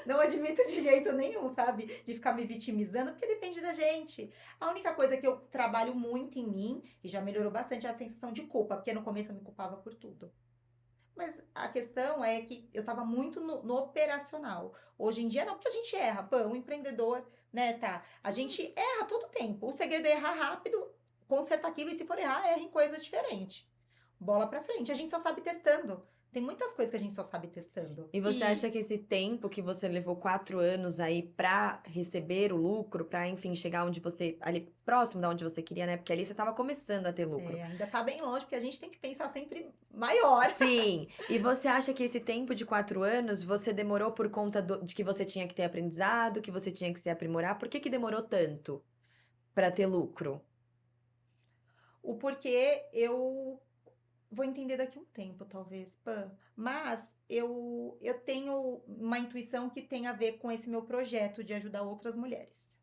Não admito de jeito nenhum, sabe? De ficar me vitimizando, porque depende da gente. A única coisa que eu trabalho muito em mim, e já melhorou bastante, é a sensação de culpa, porque no começo eu me culpava por tudo. Mas a questão é que eu tava muito no operacional. Hoje em dia, não, porque a gente erra. Pô, um empreendedor, né, tá? A gente erra todo tempo. O segredo é errar rápido, consertar aquilo, e se for errar, erra em coisa diferente. Bola pra frente. A gente só sabe testando. Tem muitas coisas que a gente só sabe testando. E você acha que esse tempo que você levou 4 anos aí pra receber o lucro, pra, enfim, chegar onde você, ali próximo da onde você queria, né? Porque ali você tava começando a ter lucro. Ainda tá bem longe, porque a gente tem que pensar sempre maior. Sim. E você acha que esse tempo de 4 anos você demorou por conta de que você tinha que ter aprendizado, que você tinha que se aprimorar? Por que que demorou tanto pra ter lucro? O porquê eu vou entender daqui a um tempo, talvez, Pam. Mas eu tenho uma intuição que tem a ver com esse meu projeto de ajudar outras mulheres.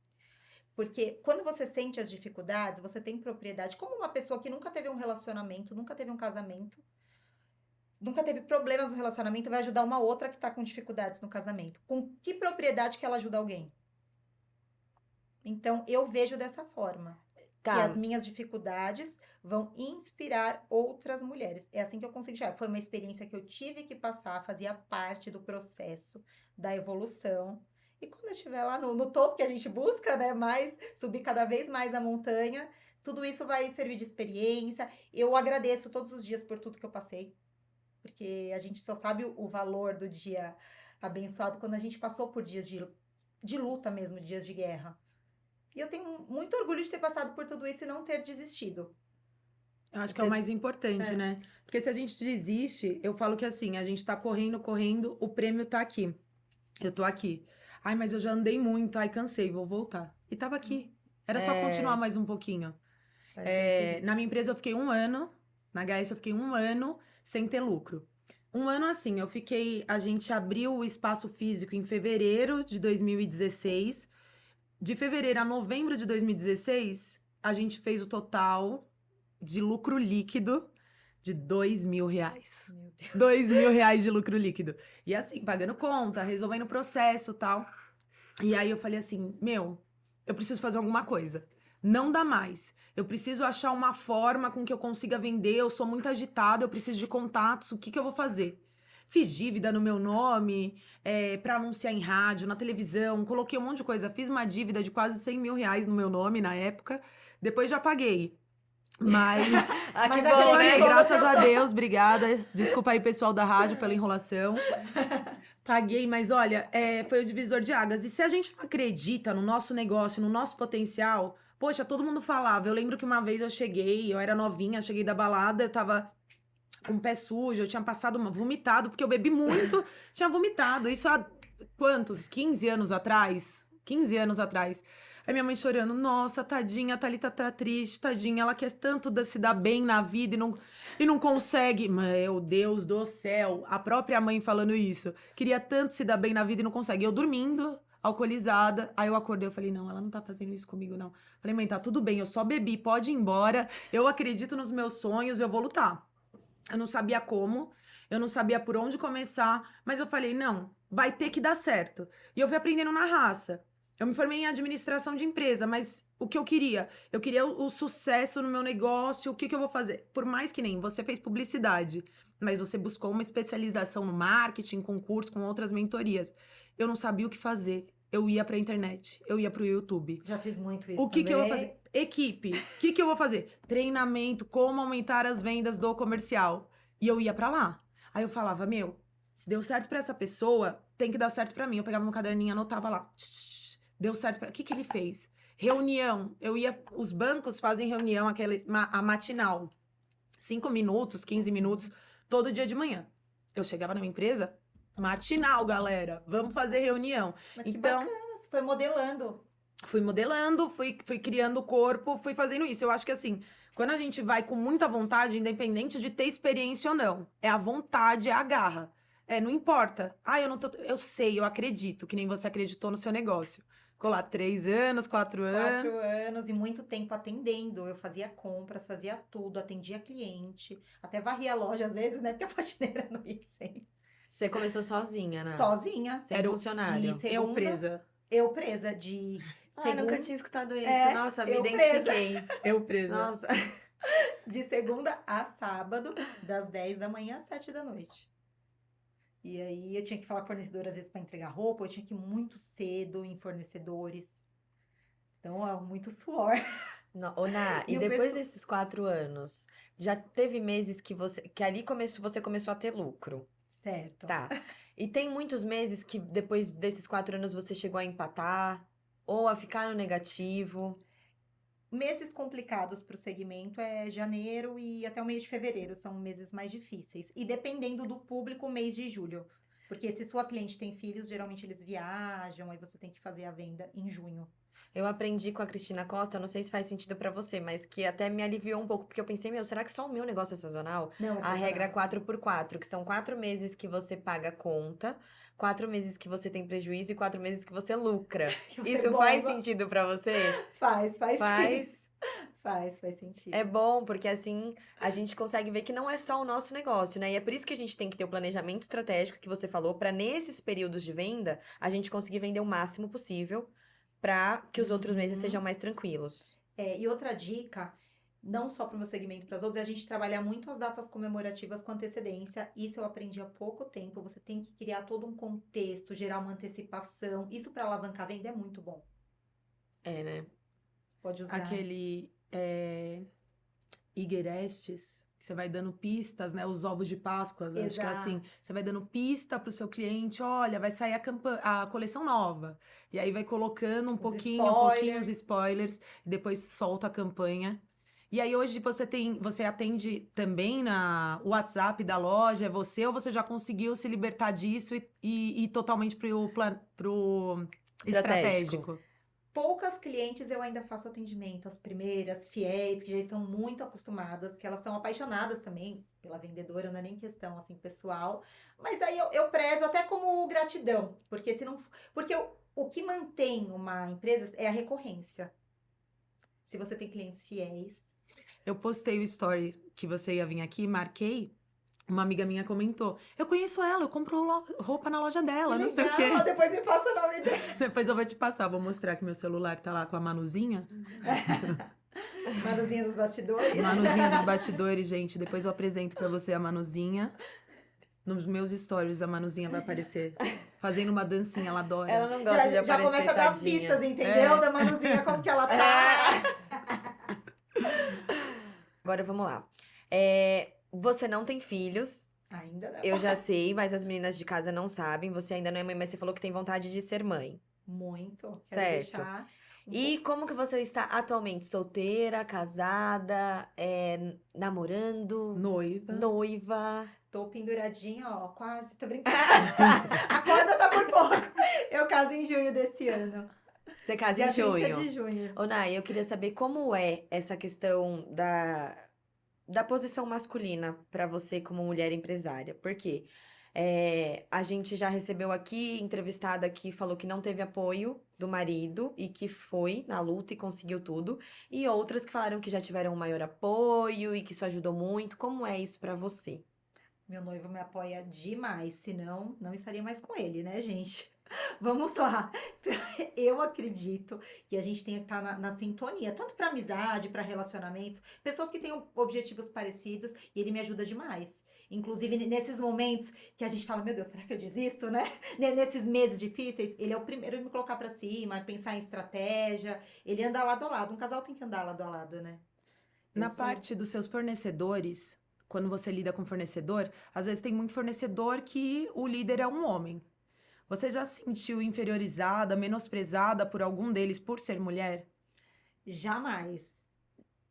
Porque quando você sente as dificuldades, você tem propriedade. Como uma pessoa que nunca teve um relacionamento, nunca teve um casamento, nunca teve problemas no relacionamento, vai ajudar uma outra que tá com dificuldades no casamento. Com que propriedade que ela ajuda alguém? Então, eu vejo dessa forma. Que as minhas dificuldades vão inspirar outras mulheres. É assim que eu consigo chegar. Foi uma experiência que eu tive que passar, fazia parte do processo da evolução. E quando eu estiver lá no topo que a gente busca, né, subir cada vez mais a montanha, tudo isso vai servir de experiência. Eu agradeço todos os dias por tudo que eu passei, porque a gente só sabe o valor do dia abençoado quando a gente passou por dias de luta mesmo, dias de guerra. E eu tenho muito orgulho de ter passado por tudo isso e não ter desistido. Eu acho que é o mais importante, né? Porque se a gente desiste, eu falo que assim, a gente tá correndo, o prêmio tá aqui. Eu tô aqui. Ai, mas eu já andei muito, ai, cansei, vou voltar. E tava aqui. Era só continuar mais um pouquinho. Na minha empresa eu fiquei 1 ano, na HS eu fiquei 1 ano sem ter lucro. 1 ano assim, a gente abriu o espaço físico em fevereiro de 2016. De fevereiro a novembro de 2016, a gente fez o total de lucro líquido de R$2.000. Meu Deus. R$2.000 de lucro líquido. E assim, pagando conta, resolvendo processo e tal. E aí eu falei assim, eu preciso fazer alguma coisa. Não dá mais. Eu preciso achar uma forma com que eu consiga vender. Eu sou muito agitada, eu preciso de contatos. O que eu vou fazer? Fiz dívida no meu nome, pra anunciar em rádio, na televisão. Coloquei um monte de coisa. Fiz uma dívida de quase R$100.000 no meu nome na época. Depois já paguei. Mas que bom, né? Graças a Deus, obrigada. Desculpa aí, pessoal da rádio, pela enrolação. Paguei, mas olha, foi o divisor de águas. E se a gente não acredita no nosso negócio, no nosso potencial, poxa, todo mundo falava. Eu lembro que uma vez eu era novinha, cheguei da balada, eu tava com o pé sujo, eu tinha vomitado, porque eu bebi muito, tinha vomitado. Isso há quantos? 15 anos atrás? 15 anos atrás. Aí minha mãe chorando, nossa, tadinha, a Thalita tá triste, tadinha, ela quer tanto se dar bem na vida e não consegue. Meu Deus do céu, a própria mãe falando isso. Queria tanto se dar bem na vida e não consegue. Eu dormindo, alcoolizada, aí eu acordei, eu falei, não, ela não tá fazendo isso comigo, não. Falei, mãe, tá tudo bem, eu só bebi, pode ir embora, eu acredito nos meus sonhos, eu vou lutar. Eu não sabia como, eu não sabia por onde começar, mas eu falei, não, vai ter que dar certo. E eu fui aprendendo na raça. Eu me formei em administração de empresa, mas o que eu queria? Eu queria o sucesso no meu negócio, o que eu vou fazer? Por mais que nem você fez publicidade, mas você buscou uma especialização no marketing, com curso, com outras mentorias. Eu não sabia o que fazer. Eu ia pra internet, eu ia pro YouTube. Já fiz muito isso O que eu vou fazer? Equipe. O que eu vou fazer? Treinamento, como aumentar as vendas do comercial. E eu ia pra lá. Aí eu falava, se deu certo pra essa pessoa, tem que dar certo pra mim. Eu pegava meu caderninho e anotava lá. Deu certo pra... O que ele fez? Reunião. Os bancos fazem reunião, a matinal. 5 minutos, 15 minutos, todo dia de manhã. Eu chegava na minha empresa, matinal, galera. Vamos fazer reunião. Mas que bacana, você foi modelando. fui modelando, fui criando o corpo, fui fazendo isso. Eu acho que assim, quando a gente vai com muita vontade, independente de ter experiência ou não, é a vontade, é a garra. Não importa. Eu não tô. Eu sei, eu acredito, que nem você acreditou no seu negócio. Ficou lá 3 anos, 4 anos. 4 anos e muito tempo atendendo. Eu fazia compras, fazia tudo, atendia cliente, até varria a loja às vezes, né? Porque a faxineira não ia sempre. Você começou sozinha, né? Sozinha. Sem Era o- funcionário. de segunda- presa. Eu presa de Ai, nunca segunda, tinha escutado isso. É, Nossa, me eu presa. identifiquei. Eu presa. Nossa. de segunda a sábado, das 10 da manhã às 7 da noite. E aí eu tinha que falar com fornecedor às vezes para entregar roupa, eu tinha que ir muito cedo em fornecedores. Então, é muito suor. Ô, Ná, e E o depois pessoal- desses 4 anos, já teve meses que ali você começou a ter lucro, Certo. tá? E tem muitos meses que depois desses 4 anos você chegou a empatar ou a ficar no negativo. Meses complicados para o segmento é janeiro e até o mês de fevereiro, são meses mais difíceis. E dependendo do público, o mês de julho. Porque se sua cliente tem filhos, geralmente eles viajam, aí você tem que fazer a venda em junho. Eu aprendi com a Cristina Costa, não sei se faz sentido pra você, mas que até me aliviou um pouco, porque eu pensei, será que só o meu negócio é sazonal? Não, A regra é sazonal, 4x4, que são 4 meses que você paga a conta, 4 meses que você tem prejuízo e 4 meses que você lucra. sim. Você Isso faz bomba. sentido pra você? Faz sim. Faz. Faz sentido. É bom, porque assim a gente consegue ver que não é só o nosso negócio, né? E é por isso que a gente tem que ter o planejamento estratégico que você falou, pra nesses períodos de venda, a gente conseguir vender o máximo possível pra que os outros meses Uhum. sejam mais tranquilos. E outra dica, não só para o meu segmento, para os outros, é a gente trabalhar muito as datas comemorativas com antecedência. Isso eu aprendi há pouco tempo. Você tem que criar todo um contexto, gerar uma antecipação. Isso para alavancar a venda é muito bom. É, né? Pode usar. Aquele Iguerestes, que você vai dando pistas, né? Os ovos de Páscoa, acho que é Exato. assim. Você vai dando pista pro seu cliente, olha, vai sair a coleção nova. E aí vai colocando um pouquinho os spoilers, e depois solta a campanha. E aí hoje você atende também na WhatsApp da loja, é você, ou você já conseguiu se libertar disso e ir totalmente pro estratégico? Poucas clientes eu ainda faço atendimento, as primeiras, fiéis, que já estão muito acostumadas, que elas são apaixonadas também pela vendedora, não é nem questão assim pessoal. Mas aí eu prezo até como gratidão, porque se não, porque o que mantém uma empresa é a recorrência. Se você tem clientes fiéis. Eu postei o story que você ia vir aqui, marquei. Uma amiga minha comentou: eu conheço ela, eu compro roupa na loja dela, Que não sei o legal, quê. depois me passa o nome dela. Depois eu vou te passar, vou mostrar que meu celular tá lá com a Manuzinha. Manuzinha dos bastidores. Manuzinha dos bastidores, gente. Depois eu apresento pra você a Manuzinha. Nos meus stories, a Manuzinha vai aparecer fazendo uma dancinha, ela adora. Ela não gosta de Já aparecer, começa a dar as tadinha. pistas, entendeu? Da Manuzinha, como que ela tá. Agora vamos lá. Você não tem filhos, Ainda não. eu já sei, mas as meninas de casa não sabem. Você ainda não é mãe, mas você falou que tem vontade de ser mãe. Muito. Quero Certo. deixar E como que você está atualmente? Solteira, casada, namorando, Noiva. noiva? Tô penduradinha, ó, quase, tô brincando. A corda tá por pouco. Eu caso em junho desse ano. Você casa Dia em 30 junho. de junho. Ô, Nai, eu queria saber como é essa questão da posição masculina pra você como mulher empresária. Porque a gente já recebeu aqui, entrevistada que falou que não teve apoio do marido e que foi na luta e conseguiu tudo. E outras que falaram que já tiveram um maior apoio e que isso ajudou muito. Como é isso pra você? Meu noivo me apoia demais, senão não estaria mais com ele, né, gente? Vamos lá. Eu acredito que a gente tem que estar na sintonia, tanto para amizade, para relacionamentos, pessoas que têm objetivos parecidos, e ele me ajuda demais. Inclusive, nesses momentos que a gente fala, meu Deus, será que eu desisto, né? Nesses meses difíceis, ele é o primeiro a me colocar para cima, pensar em estratégia. Ele anda lado a lado. Um casal tem que andar lado a lado, né? Na parte dos seus fornecedores, quando você lida com fornecedor, às vezes tem muito fornecedor que o líder é um homem. Você já se sentiu inferiorizada, menosprezada por algum deles por ser mulher? Jamais.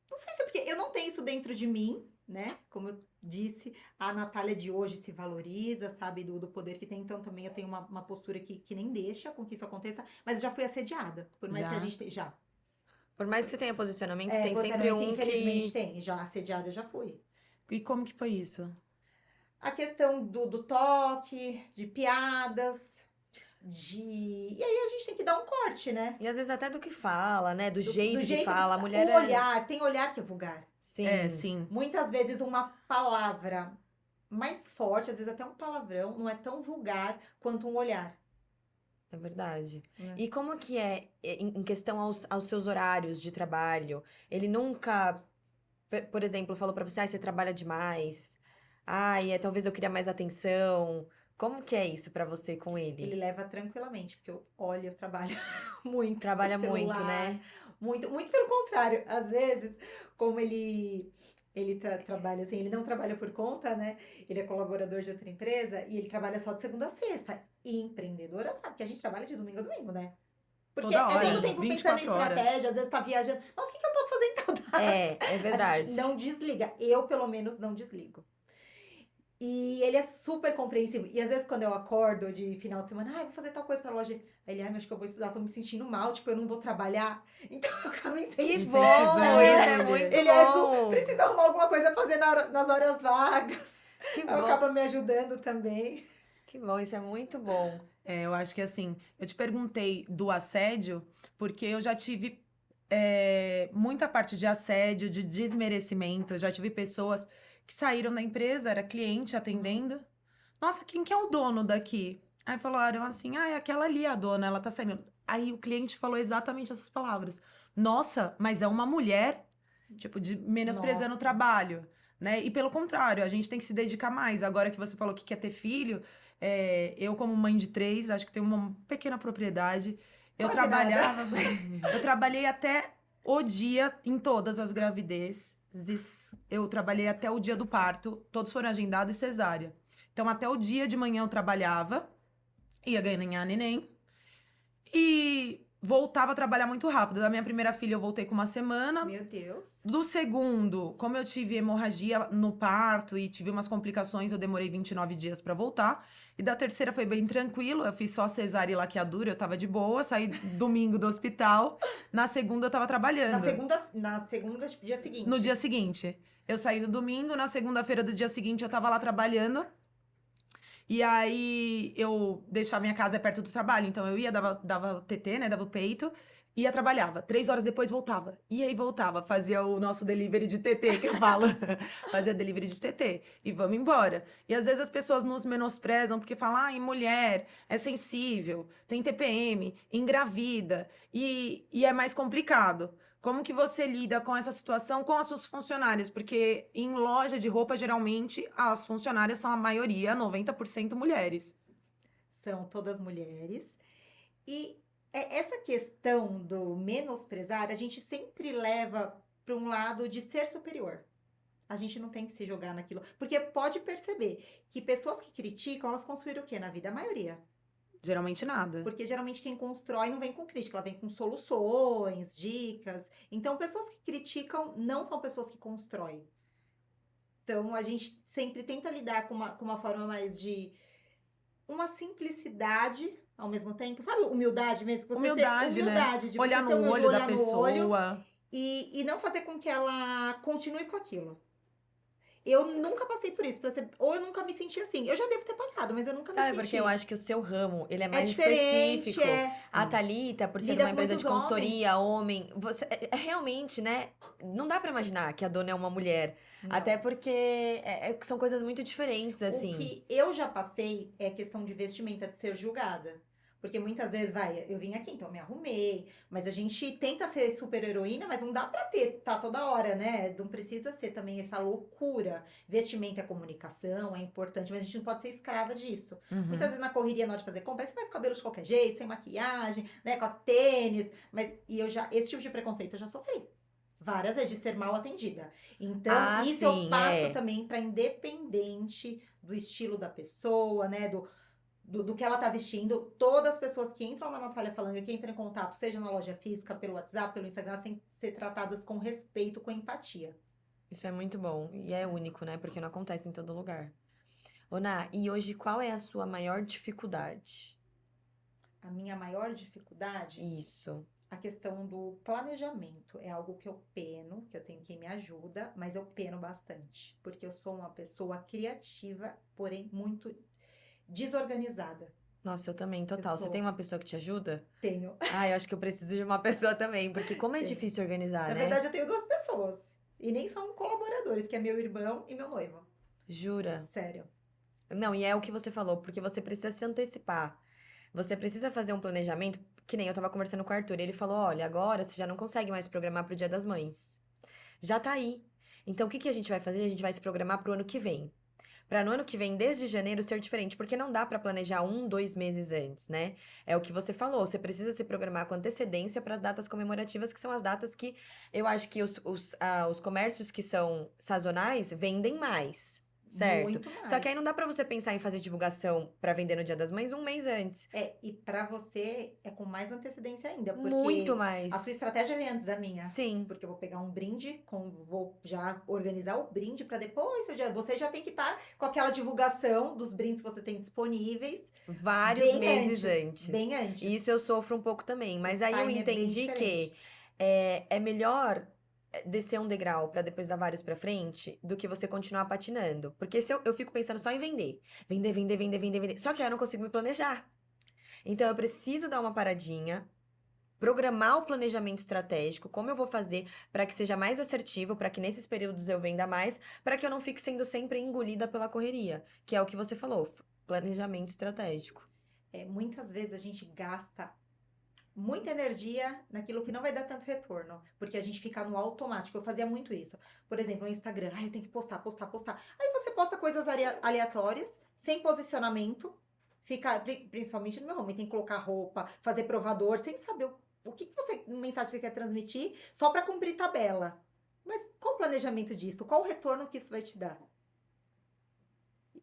Não sei se é porque eu não tenho isso dentro de mim, né? Como eu disse, a Natália de hoje se valoriza, sabe, do poder que tem. Então, também eu tenho uma postura que nem deixa com que isso aconteça. Mas eu já fui assediada, por mais que a Já? gente... Já. Por mais que você tenha posicionamento, tem Você sempre não, um infelizmente que... tem. Já assediada eu já fui. E como que foi isso? A questão do toque, de piadas, E aí a gente tem que dar um corte, né? E às vezes até do que fala, né? Do Do jeito que jeito fala. A que... mulher O olhar, tem olhar que é vulgar. Sim. Sim. Muitas vezes uma palavra mais forte, às vezes até um palavrão, não é tão vulgar quanto um olhar. É verdade. Né? E como que é em questão aos seus horários de trabalho? Ele nunca, por exemplo, falou pra você, você trabalha demais. Talvez eu queria mais atenção. Como que é isso pra você com ele? Ele leva tranquilamente, porque eu trabalho muito. Trabalha no muito, celular, né? Muito, muito pelo contrário. Às vezes, como ele trabalha assim, ele não trabalha por conta, né? Ele é colaborador de outra empresa e ele trabalha só de segunda a sexta. E empreendedora sabe que a gente trabalha de domingo a domingo, né? Porque Toda hora, todo tempo pensando em 24 horas. estratégia, às vezes tá viajando. Nossa, o que eu posso fazer em tal data? É A verdade. gente não desliga. Eu, pelo menos, não desligo. E ele é super compreensivo. E às vezes, quando eu acordo de final de semana, vou fazer tal coisa pra loja. Aí ele, mas acho que eu vou estudar, tô me sentindo mal, tipo, eu não vou trabalhar. Então eu acabo Que incentivando. bom! Isso é muito Ele bom! precisa arrumar alguma coisa a fazer nas horas vagas. Que Aí bom! acaba me ajudando também. Que bom, isso é muito bom. Eu acho que assim, eu te perguntei do assédio, porque eu já tive muita parte de assédio, de desmerecimento. Eu já tive pessoas que saíram da empresa, era cliente atendendo. Nossa, quem que é o dono daqui? Aí falaram assim, é aquela ali a dona, ela tá saindo. Aí o cliente falou exatamente essas palavras. Nossa, mas é uma mulher, tipo, menosprezando o Nossa. trabalho, né? E pelo contrário, a gente tem que se dedicar mais. Agora que você falou que quer ter filho, eu como mãe de 3, acho que tenho uma pequena propriedade. Eu Quase trabalhava, eu trabalhei até o dia, em todas as gravidezes, eu trabalhei até o dia do parto, todos foram agendados e cesárea. Então, até o dia de manhã eu trabalhava, ia ganhar neném, e voltava a trabalhar muito rápido. Da minha primeira filha, eu voltei com 1 semana. Meu Deus. Do segundo, como eu tive hemorragia no parto e tive umas complicações, eu demorei 29 dias pra voltar. E da terceira foi bem tranquilo, eu fiz só cesárea e laqueadura, eu tava de boa, saí domingo do hospital. Na segunda, eu tava trabalhando. Na segunda, tipo, dia seguinte. No dia seguinte. Eu saí no domingo, na segunda-feira do dia seguinte, eu tava lá trabalhando. E aí, eu deixava minha casa perto do trabalho. Então, eu ia, dava o TT, né? Dava o peito. Ia, trabalhava. 3 horas depois, voltava. E aí, voltava. Fazia o nosso delivery de TT, que eu falo. Fazia delivery de TT. E vamos embora. E, às vezes, as pessoas nos menosprezam porque falam, mulher é sensível, tem TPM, engravida. E é mais complicado. Como que você lida com essa situação com as suas funcionárias? Porque em loja de roupa, geralmente, as funcionárias são a maioria, 90% mulheres. São todas mulheres. E essa questão do menosprezar, a gente sempre leva para um lado de ser superior. A gente não tem que se jogar naquilo. Porque pode perceber que pessoas que criticam, elas construíram o quê na vida? A maioria. Geralmente nada. Porque geralmente quem constrói não vem com crítica, ela vem com soluções, dicas. Então, pessoas que criticam não são pessoas que constroem. Então, a gente sempre tenta lidar com uma forma mais de uma simplicidade ao mesmo tempo. Sabe, humildade mesmo? Você Humildade, humildade, né? de Olhar você ser no humilde, olho da olhar no pessoa. olho e não fazer com que ela continue com aquilo. Eu nunca passei por isso, ou eu nunca me senti assim. Eu já devo ter passado, mas eu nunca me Sabe, senti. porque eu acho que o seu ramo, ele é mais diferente, específico. A Thalita, por ser Lida uma com empresa de muitos consultoria, homem, você realmente, né? Não dá pra imaginar que a dona é uma mulher. Não. Até porque são coisas muito diferentes, assim. O que eu já passei é questão de vestimenta, de ser julgada. Porque muitas vezes, eu vim aqui, então eu me arrumei. Mas a gente tenta ser super heroína, mas não dá pra tá toda hora, né? Não precisa ser também essa loucura. Vestimenta é comunicação, é importante, mas a gente não pode ser escrava disso. Uhum. Muitas vezes na correria, na hora de fazer compra, você vai com o cabelo de qualquer jeito, sem maquiagem, né? Com tênis. Esse tipo de preconceito eu já sofri. Várias vezes de ser mal atendida. Então, isso sim, eu passo também pra independente do estilo da pessoa, né? Do que ela tá vestindo. Todas as pessoas que entram na Natália Falanga, que entram em contato, seja na loja física, pelo WhatsApp, pelo Instagram, têm que ser tratadas com respeito, com empatia. Isso é muito bom. E é único, né? Porque não acontece em todo lugar. Ô, Ná, e hoje qual é a sua maior dificuldade? A minha maior dificuldade, Isso. a questão do planejamento. É algo que eu peno, que eu tenho quem me ajuda, mas eu peno bastante. Porque eu sou uma pessoa criativa, porém muito desorganizada. Nossa, eu também, total. Você sou. tem uma pessoa que te ajuda? Tenho. Ah, eu acho que eu preciso de uma pessoa também, porque como é Tenho. difícil organizar, Na né? verdade, eu tenho 2 pessoas. E nem são colaboradores, que é meu irmão e meu noivo. Jura? Sério. Não, e é o que você falou, porque você precisa se antecipar. Você precisa fazer um planejamento, que nem eu tava conversando com o Arthur, ele falou, olha, agora você já não consegue mais programar pro Dia das Mães. Já tá aí. Então, o que que a gente vai fazer? A gente vai se programar pro ano que vem. Pra no ano que vem, desde janeiro, ser diferente, porque não dá pra planejar 1, 2 meses antes, né? É o que você falou, você precisa se programar com antecedência para as datas comemorativas, que são as datas que eu acho que os comércios que são sazonais vendem mais, certo? Muito Só que aí mais. não dá pra você pensar em fazer divulgação pra vender no Dia das Mães 1 mês antes. E pra você é com mais antecedência ainda, porque Muito mais. a sua estratégia vem antes da minha. Sim. Porque eu vou pegar um brinde, vou já organizar o brinde pra depois. Você já tem que estar com aquela divulgação dos brindes que você tem disponíveis. Vários Bem meses antes, antes. bem antes. Isso eu sofro um pouco também. Mas O aí eu time é bem entendi que diferente. é melhor descer um degrau pra depois dar vários pra frente do que você continuar patinando. Porque se eu fico pensando só em vender. Vender, vender, vender, vender, vender. Só que aí eu não consigo me planejar. Então eu preciso dar uma paradinha, programar o planejamento estratégico, como eu vou fazer pra que seja mais assertivo, pra que nesses períodos eu venda mais, pra que eu não fique sendo sempre engolida pela correria, que é o que você falou, planejamento estratégico. Muitas vezes a gente gasta muita energia naquilo que não vai dar tanto retorno, porque a gente fica no automático. Eu fazia muito isso. Por exemplo, no Instagram, eu tenho que postar, postar, postar. Aí você posta coisas aleatórias, sem posicionamento, principalmente no meu home, tem que colocar roupa, fazer provador, sem saber o que mensagem você quer transmitir, só para cumprir tabela. Mas qual o planejamento disso? Qual o retorno que isso vai te dar?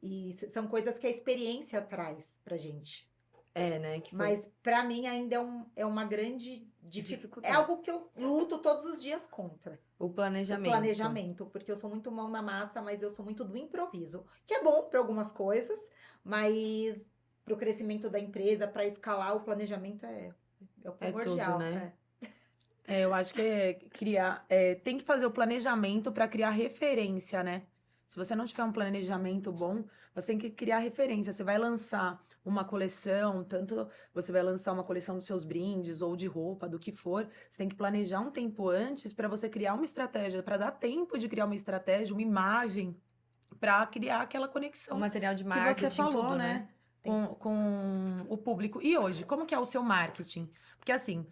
E são coisas que a experiência traz pra gente. É, né? Que foi Mas pra mim ainda é uma grande dificuldade. É algo que eu luto todos os dias contra. O O planejamento. planejamento, porque eu sou muito mão na massa, mas eu sou muito do improviso, que é bom para algumas coisas, mas pro crescimento da empresa, para escalar, o planejamento é o É tudo, primordial. né? Eu acho que tem que fazer o planejamento para criar referência, né? Se você não tiver um planejamento bom, você tem que criar referência. Você vai lançar uma coleção, tanto você vai lançar uma coleção dos seus brindes ou de roupa, do que for, você tem que planejar um tempo antes para você criar uma estratégia, para dar tempo de criar uma estratégia, uma imagem, para criar aquela O conexão material de que marketing, você falou, tudo, né? Com o público. E hoje, como que é o seu marketing? Porque assim,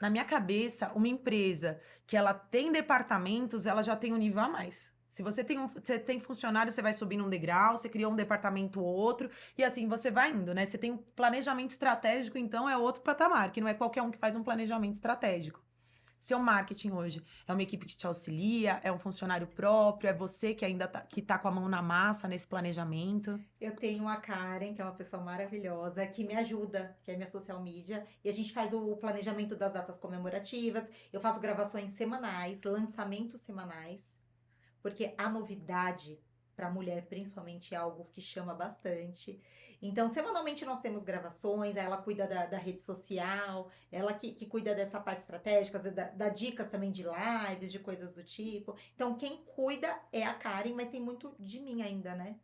na minha cabeça, uma empresa que ela tem departamentos, ela já tem um nível a mais. Se você tem funcionário, você vai subindo um degrau, você criou um departamento ou outro, e assim você vai indo, né? Você tem um planejamento estratégico, então é outro patamar, que não é qualquer um que faz um planejamento estratégico. Seu marketing hoje é uma equipe que te auxilia, é um funcionário próprio, é você que ainda tá com a mão na massa nesse planejamento. Eu tenho a Karen, que é uma pessoa maravilhosa, que me ajuda, que é minha social media, e a gente faz o planejamento das datas comemorativas, eu faço gravações semanais, lançamentos semanais, porque a novidade para a mulher, principalmente, é algo que chama bastante. Então, semanalmente nós temos gravações, ela cuida da rede social, ela que cuida dessa parte estratégica, às vezes dá dicas também de lives, de coisas do tipo. Então, quem cuida é a Karen, mas tem muito de mim ainda, né?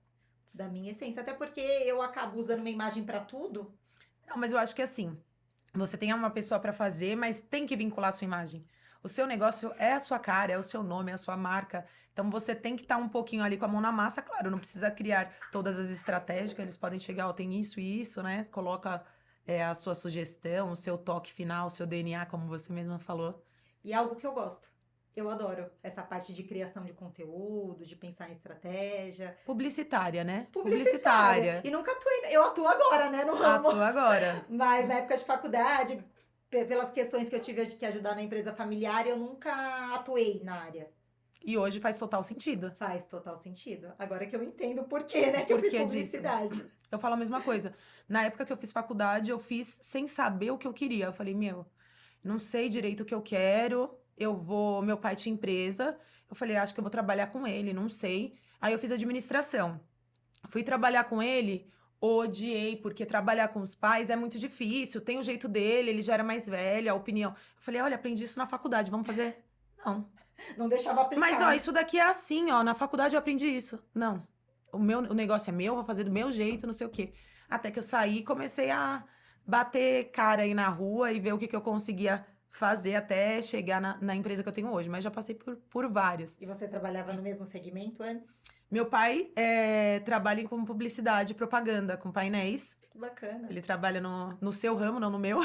Da minha essência. Até porque eu acabo usando uma imagem para tudo. Não, mas eu acho que assim, você tem uma pessoa para fazer, mas tem que vincular a sua imagem. O seu negócio é a sua cara, é o seu nome, é a sua marca. Então você tem que estar um pouquinho ali com a mão na massa, claro, não precisa criar todas as estratégias, eles podem chegar, ó, tem isso e isso, né? Coloca a sua sugestão, o seu toque final, o seu DNA, como você mesma falou. E é algo que eu gosto. Eu adoro essa parte de criação de conteúdo, de pensar em estratégia. Publicitária, né? Publicitária. E nunca atuei. Eu atuo agora, né, no ramo. Atuo agora. Mas na época de faculdade, pelas questões que eu tive que ajudar na empresa familiar, eu nunca atuei na área. E hoje faz total sentido. Faz total sentido. Agora que eu entendo o porquê, né, que eu fiz publicidade. Eu falo a mesma coisa. Na época que eu fiz faculdade, eu fiz sem saber o que eu queria. Eu falei, não sei direito o que eu quero. meu pai tinha empresa, eu falei, acho que eu vou trabalhar com ele, não sei. Aí eu fiz administração. Fui trabalhar com ele, odiei, porque trabalhar com os pais é muito difícil, tem o jeito dele, ele já era mais velho, a opinião. Eu falei, olha, aprendi isso na faculdade, vamos fazer? Não. Não deixava aplicar. Mas, ó, isso daqui é assim, ó, na faculdade eu aprendi isso. Não. O negócio é meu, vou fazer do meu jeito, não sei o quê. Até que eu saí e comecei a bater cara aí na rua e ver o que eu conseguia fazer até chegar na empresa que eu tenho hoje. Mas já passei por várias. E você trabalhava no mesmo segmento antes? Meu pai trabalha com publicidade e propaganda, com painéis. Que bacana. Ele trabalha no seu ramo, não no meu.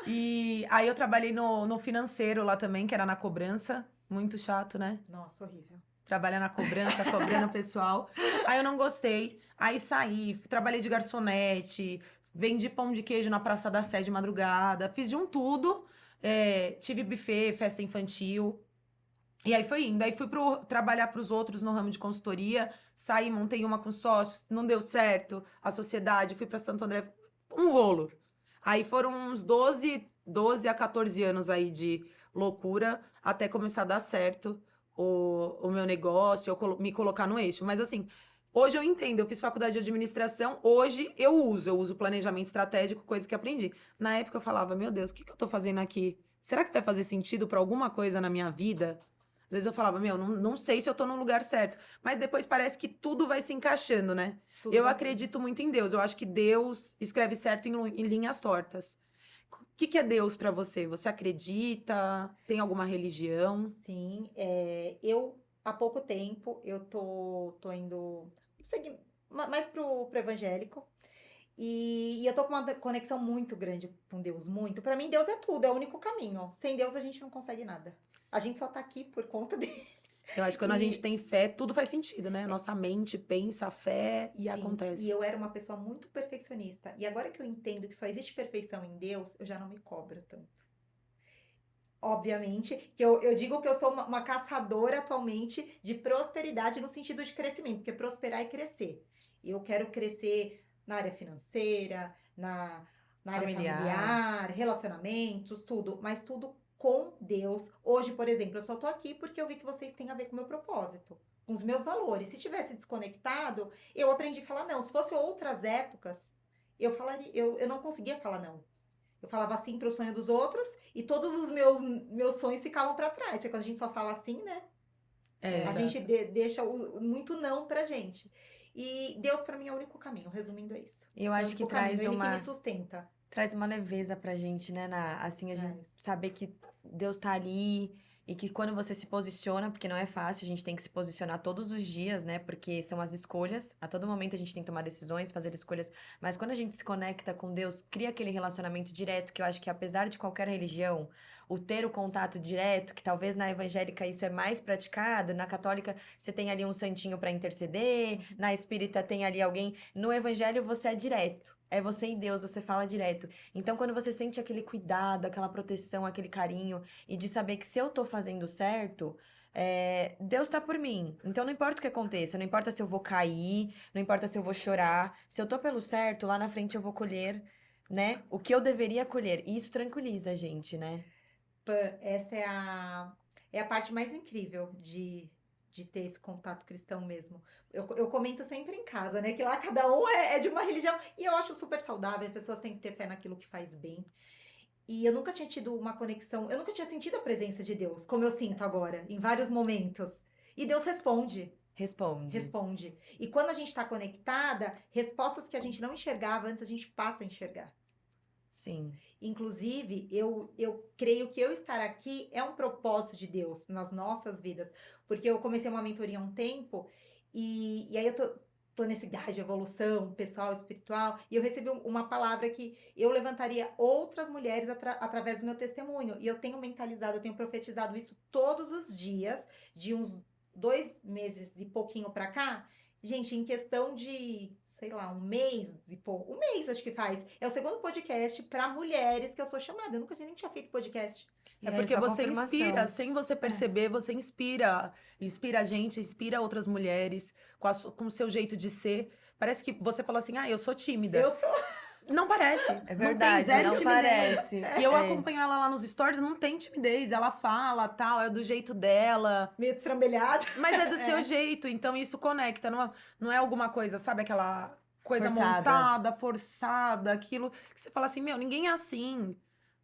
E aí eu trabalhei no financeiro lá também, que era na cobrança. Muito chato, né? Nossa, horrível. Trabalhar na cobrança, cobrando o pessoal. Aí eu não gostei. Aí saí, trabalhei de garçonete, vendi pão de queijo na Praça da Sé de madrugada. Fiz de um tudo. Tive buffet, festa infantil. E aí foi indo. Aí fui trabalhar para os outros no ramo de consultoria. Saí, montei uma com sócios. Não deu certo. A sociedade, fui para Santo André. Um rolo. Aí foram uns 12 a 14 anos aí de loucura até começar a dar certo o meu negócio, me colocar no eixo. Mas assim, hoje eu entendo, eu fiz faculdade de administração, hoje eu uso planejamento estratégico, coisa que aprendi. Na época eu falava, meu Deus, o que eu tô fazendo aqui? Será que vai fazer sentido pra alguma coisa na minha vida? Às vezes eu falava, não sei se eu tô no lugar certo. Mas depois parece que tudo vai se encaixando, né? Tudo Eu bem. acredito muito em Deus. Eu acho que Deus escreve certo em linhas tortas. O que é Deus pra você? Você acredita? Tem alguma religião? Sim, eu há pouco tempo eu tô indo mais pro evangélico e eu tô com uma conexão muito grande com Deus, muito. Pra mim, Deus é tudo, é o único caminho. Sem Deus a gente não consegue nada. A gente só tá aqui por conta dele. Eu acho que quando a E- gente tem fé, tudo faz sentido, né? Nossa mente pensa a fé e Sim, acontece. E eu era uma pessoa muito perfeccionista. E agora que eu entendo que só existe perfeição em Deus, eu já não me cobro tanto. Obviamente, que eu digo que eu sou uma caçadora atualmente de prosperidade no sentido de crescimento, porque prosperar é crescer. Eu quero crescer na área financeira, na área familiar, relacionamentos, tudo, mas tudo com Deus. Hoje, por exemplo, eu só tô aqui porque eu vi que vocês têm a ver com o meu propósito, com os meus valores. Se tivesse desconectado, eu aprendi a falar não. Se fosse outras épocas, eu não conseguia falar não. Eu falava assim pro sonho dos outros e todos os meus sonhos ficavam pra trás. Porque quando a gente só fala assim, né? A gente deixa muito não pra gente. E Deus pra mim é o único caminho. Resumindo, é isso. Eu É o acho que único caminho, traz ele que uma... me sustenta. Traz uma leveza pra gente, né? Assim, a gente Traz. saber que Deus tá ali e que quando você se posiciona, porque não é fácil, a gente tem que se posicionar todos os dias, né? Porque são as escolhas. A todo momento a gente tem que tomar decisões, fazer escolhas. Mas quando a gente se conecta com Deus, cria aquele relacionamento direto, que eu acho que apesar de qualquer religião, o ter o contato direto, que talvez na evangélica isso é mais praticado, na católica você tem ali um santinho pra interceder, na espírita tem ali alguém. No evangelho você é direto. É você e Deus, você fala direto. Então, quando você sente aquele cuidado, aquela proteção, aquele carinho, e de saber que se eu tô fazendo certo, Deus tá por mim. Então, não importa o que aconteça, não importa se eu vou cair, não importa se eu vou chorar. Se eu tô pelo certo, lá na frente eu vou colher, né? O que eu deveria colher. E isso tranquiliza a gente, né? Essa é a parte mais incrível de ter esse contato cristão mesmo. Eu comento sempre em casa, né? Que lá cada um é de uma religião. E eu acho super saudável. As pessoas têm que ter fé naquilo que faz bem. E eu nunca tinha tido uma conexão. Eu nunca tinha sentido a presença de Deus, como eu sinto agora, em vários momentos. E Deus responde. Responde. E quando a gente tá conectada, respostas que a gente não enxergava antes, a gente passa a enxergar. Sim. Inclusive, eu creio que eu estar aqui é um propósito de Deus nas nossas vidas. Porque eu comecei uma mentoria há um tempo e aí eu tô nessa idade de evolução pessoal, espiritual, e eu recebi uma palavra que eu levantaria outras mulheres através do meu testemunho. E eu tenho mentalizado, eu tenho profetizado isso todos os dias, de uns 2 meses e pouquinho pra cá. Gente, em questão de, sei lá, um mês e pouco. Um mês, acho que faz. É o segundo podcast pra mulheres que eu sou chamada. Eu nunca nem tinha feito podcast. É porque isso, a você confirmação. inspira, sem você perceber, você inspira. Inspira a gente, inspira outras mulheres com o seu jeito de ser. Parece que você falou assim, eu sou tímida. Eu sou. Não parece. É verdade, zero não timidez. parece. E eu É. acompanho ela lá nos stories, não tem timidez. Ela fala, tal, é do jeito dela. Meio destrambelhado. Mas é do seu jeito, então isso conecta. Não é alguma coisa, sabe? Aquela coisa Forçada. montada, forçada, aquilo que você fala assim, meu, ninguém é assim.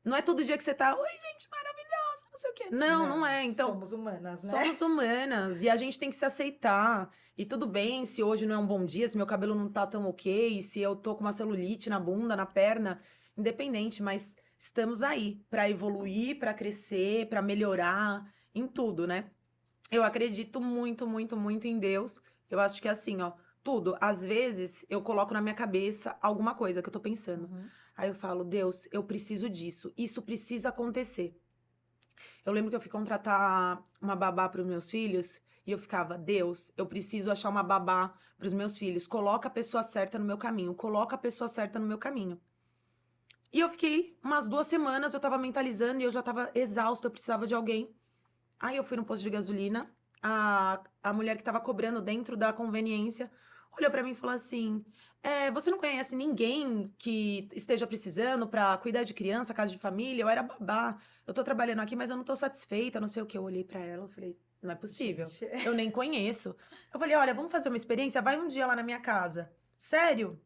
Não é todo dia que você tá, oi, gente, maravilhosa, não sei o quê. Não é. Então, Somos humanas, né? somos humanas e a gente tem que se aceitar. E tudo bem se hoje não é um bom dia, se meu cabelo não tá tão ok, se eu tô com uma celulite na bunda, na perna, independente, mas estamos aí pra evoluir, pra crescer, pra melhorar em tudo, né? Eu acredito muito, muito, muito em Deus. Eu acho que é assim, ó, tudo. Às vezes eu coloco na minha cabeça alguma coisa que eu tô pensando. Uhum. Aí eu falo, Deus, eu preciso disso. Isso precisa acontecer. Eu lembro que eu fui contratar uma babá para os meus filhos e eu ficava, Deus, eu preciso achar uma babá para os meus filhos. Coloca a pessoa certa no meu caminho. Coloca a pessoa certa no meu caminho. E eu fiquei umas 2 semanas, eu tava mentalizando e eu já tava exausta, eu precisava de alguém. Aí eu fui no posto de gasolina, a mulher que tava cobrando dentro da conveniência olhou pra mim e falou assim: você não conhece ninguém que esteja precisando pra cuidar de criança, casa de família? Eu era babá, eu tô trabalhando aqui, mas eu não tô satisfeita, não sei o que. Eu olhei pra ela, eu falei: não é possível, Gente. eu nem conheço. Eu falei: olha, vamos fazer uma experiência? Vai um dia lá na minha casa. Sério?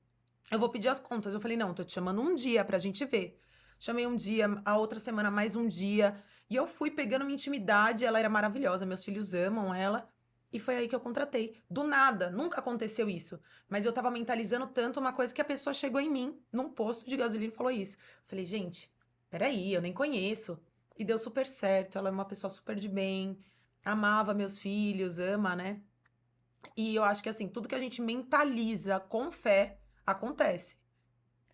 Eu vou pedir as contas. Eu falei: não, tô te chamando um dia pra gente ver. Chamei um dia, a outra semana mais um dia. E eu fui pegando minha intimidade, ela era maravilhosa, meus filhos amam ela. E foi aí que eu contratei. Do nada, nunca aconteceu isso. Mas eu tava mentalizando tanto uma coisa que a pessoa chegou em mim, num posto de gasolina e falou isso. Falei, gente, peraí, eu nem conheço. E deu super certo, ela é uma pessoa super de bem, amava meus filhos, ama, né? E eu acho que assim, tudo que a gente mentaliza com fé, acontece.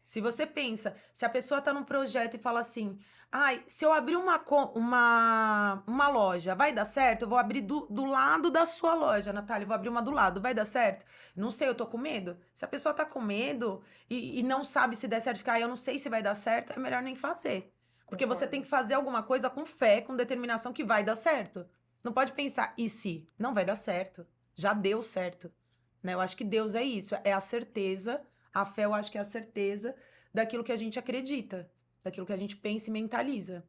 Se você pensa, se a pessoa tá num projeto e fala assim, ai, se eu abrir uma loja, vai dar certo? Eu vou abrir do lado da sua loja, Natália, eu vou abrir uma do lado, vai dar certo? Não sei, eu tô com medo. Se a pessoa tá com medo e não sabe se der certo, ficar, eu não sei se vai dar certo, é melhor nem fazer. Porque você Concordo. tem que fazer alguma coisa com fé, com determinação que vai dar certo. Não pode pensar, e se? Não vai dar certo. Já deu certo. Né? Eu acho que Deus é isso, é a certeza. A fé, eu acho que é a certeza daquilo que a gente acredita, daquilo que a gente pensa e mentaliza.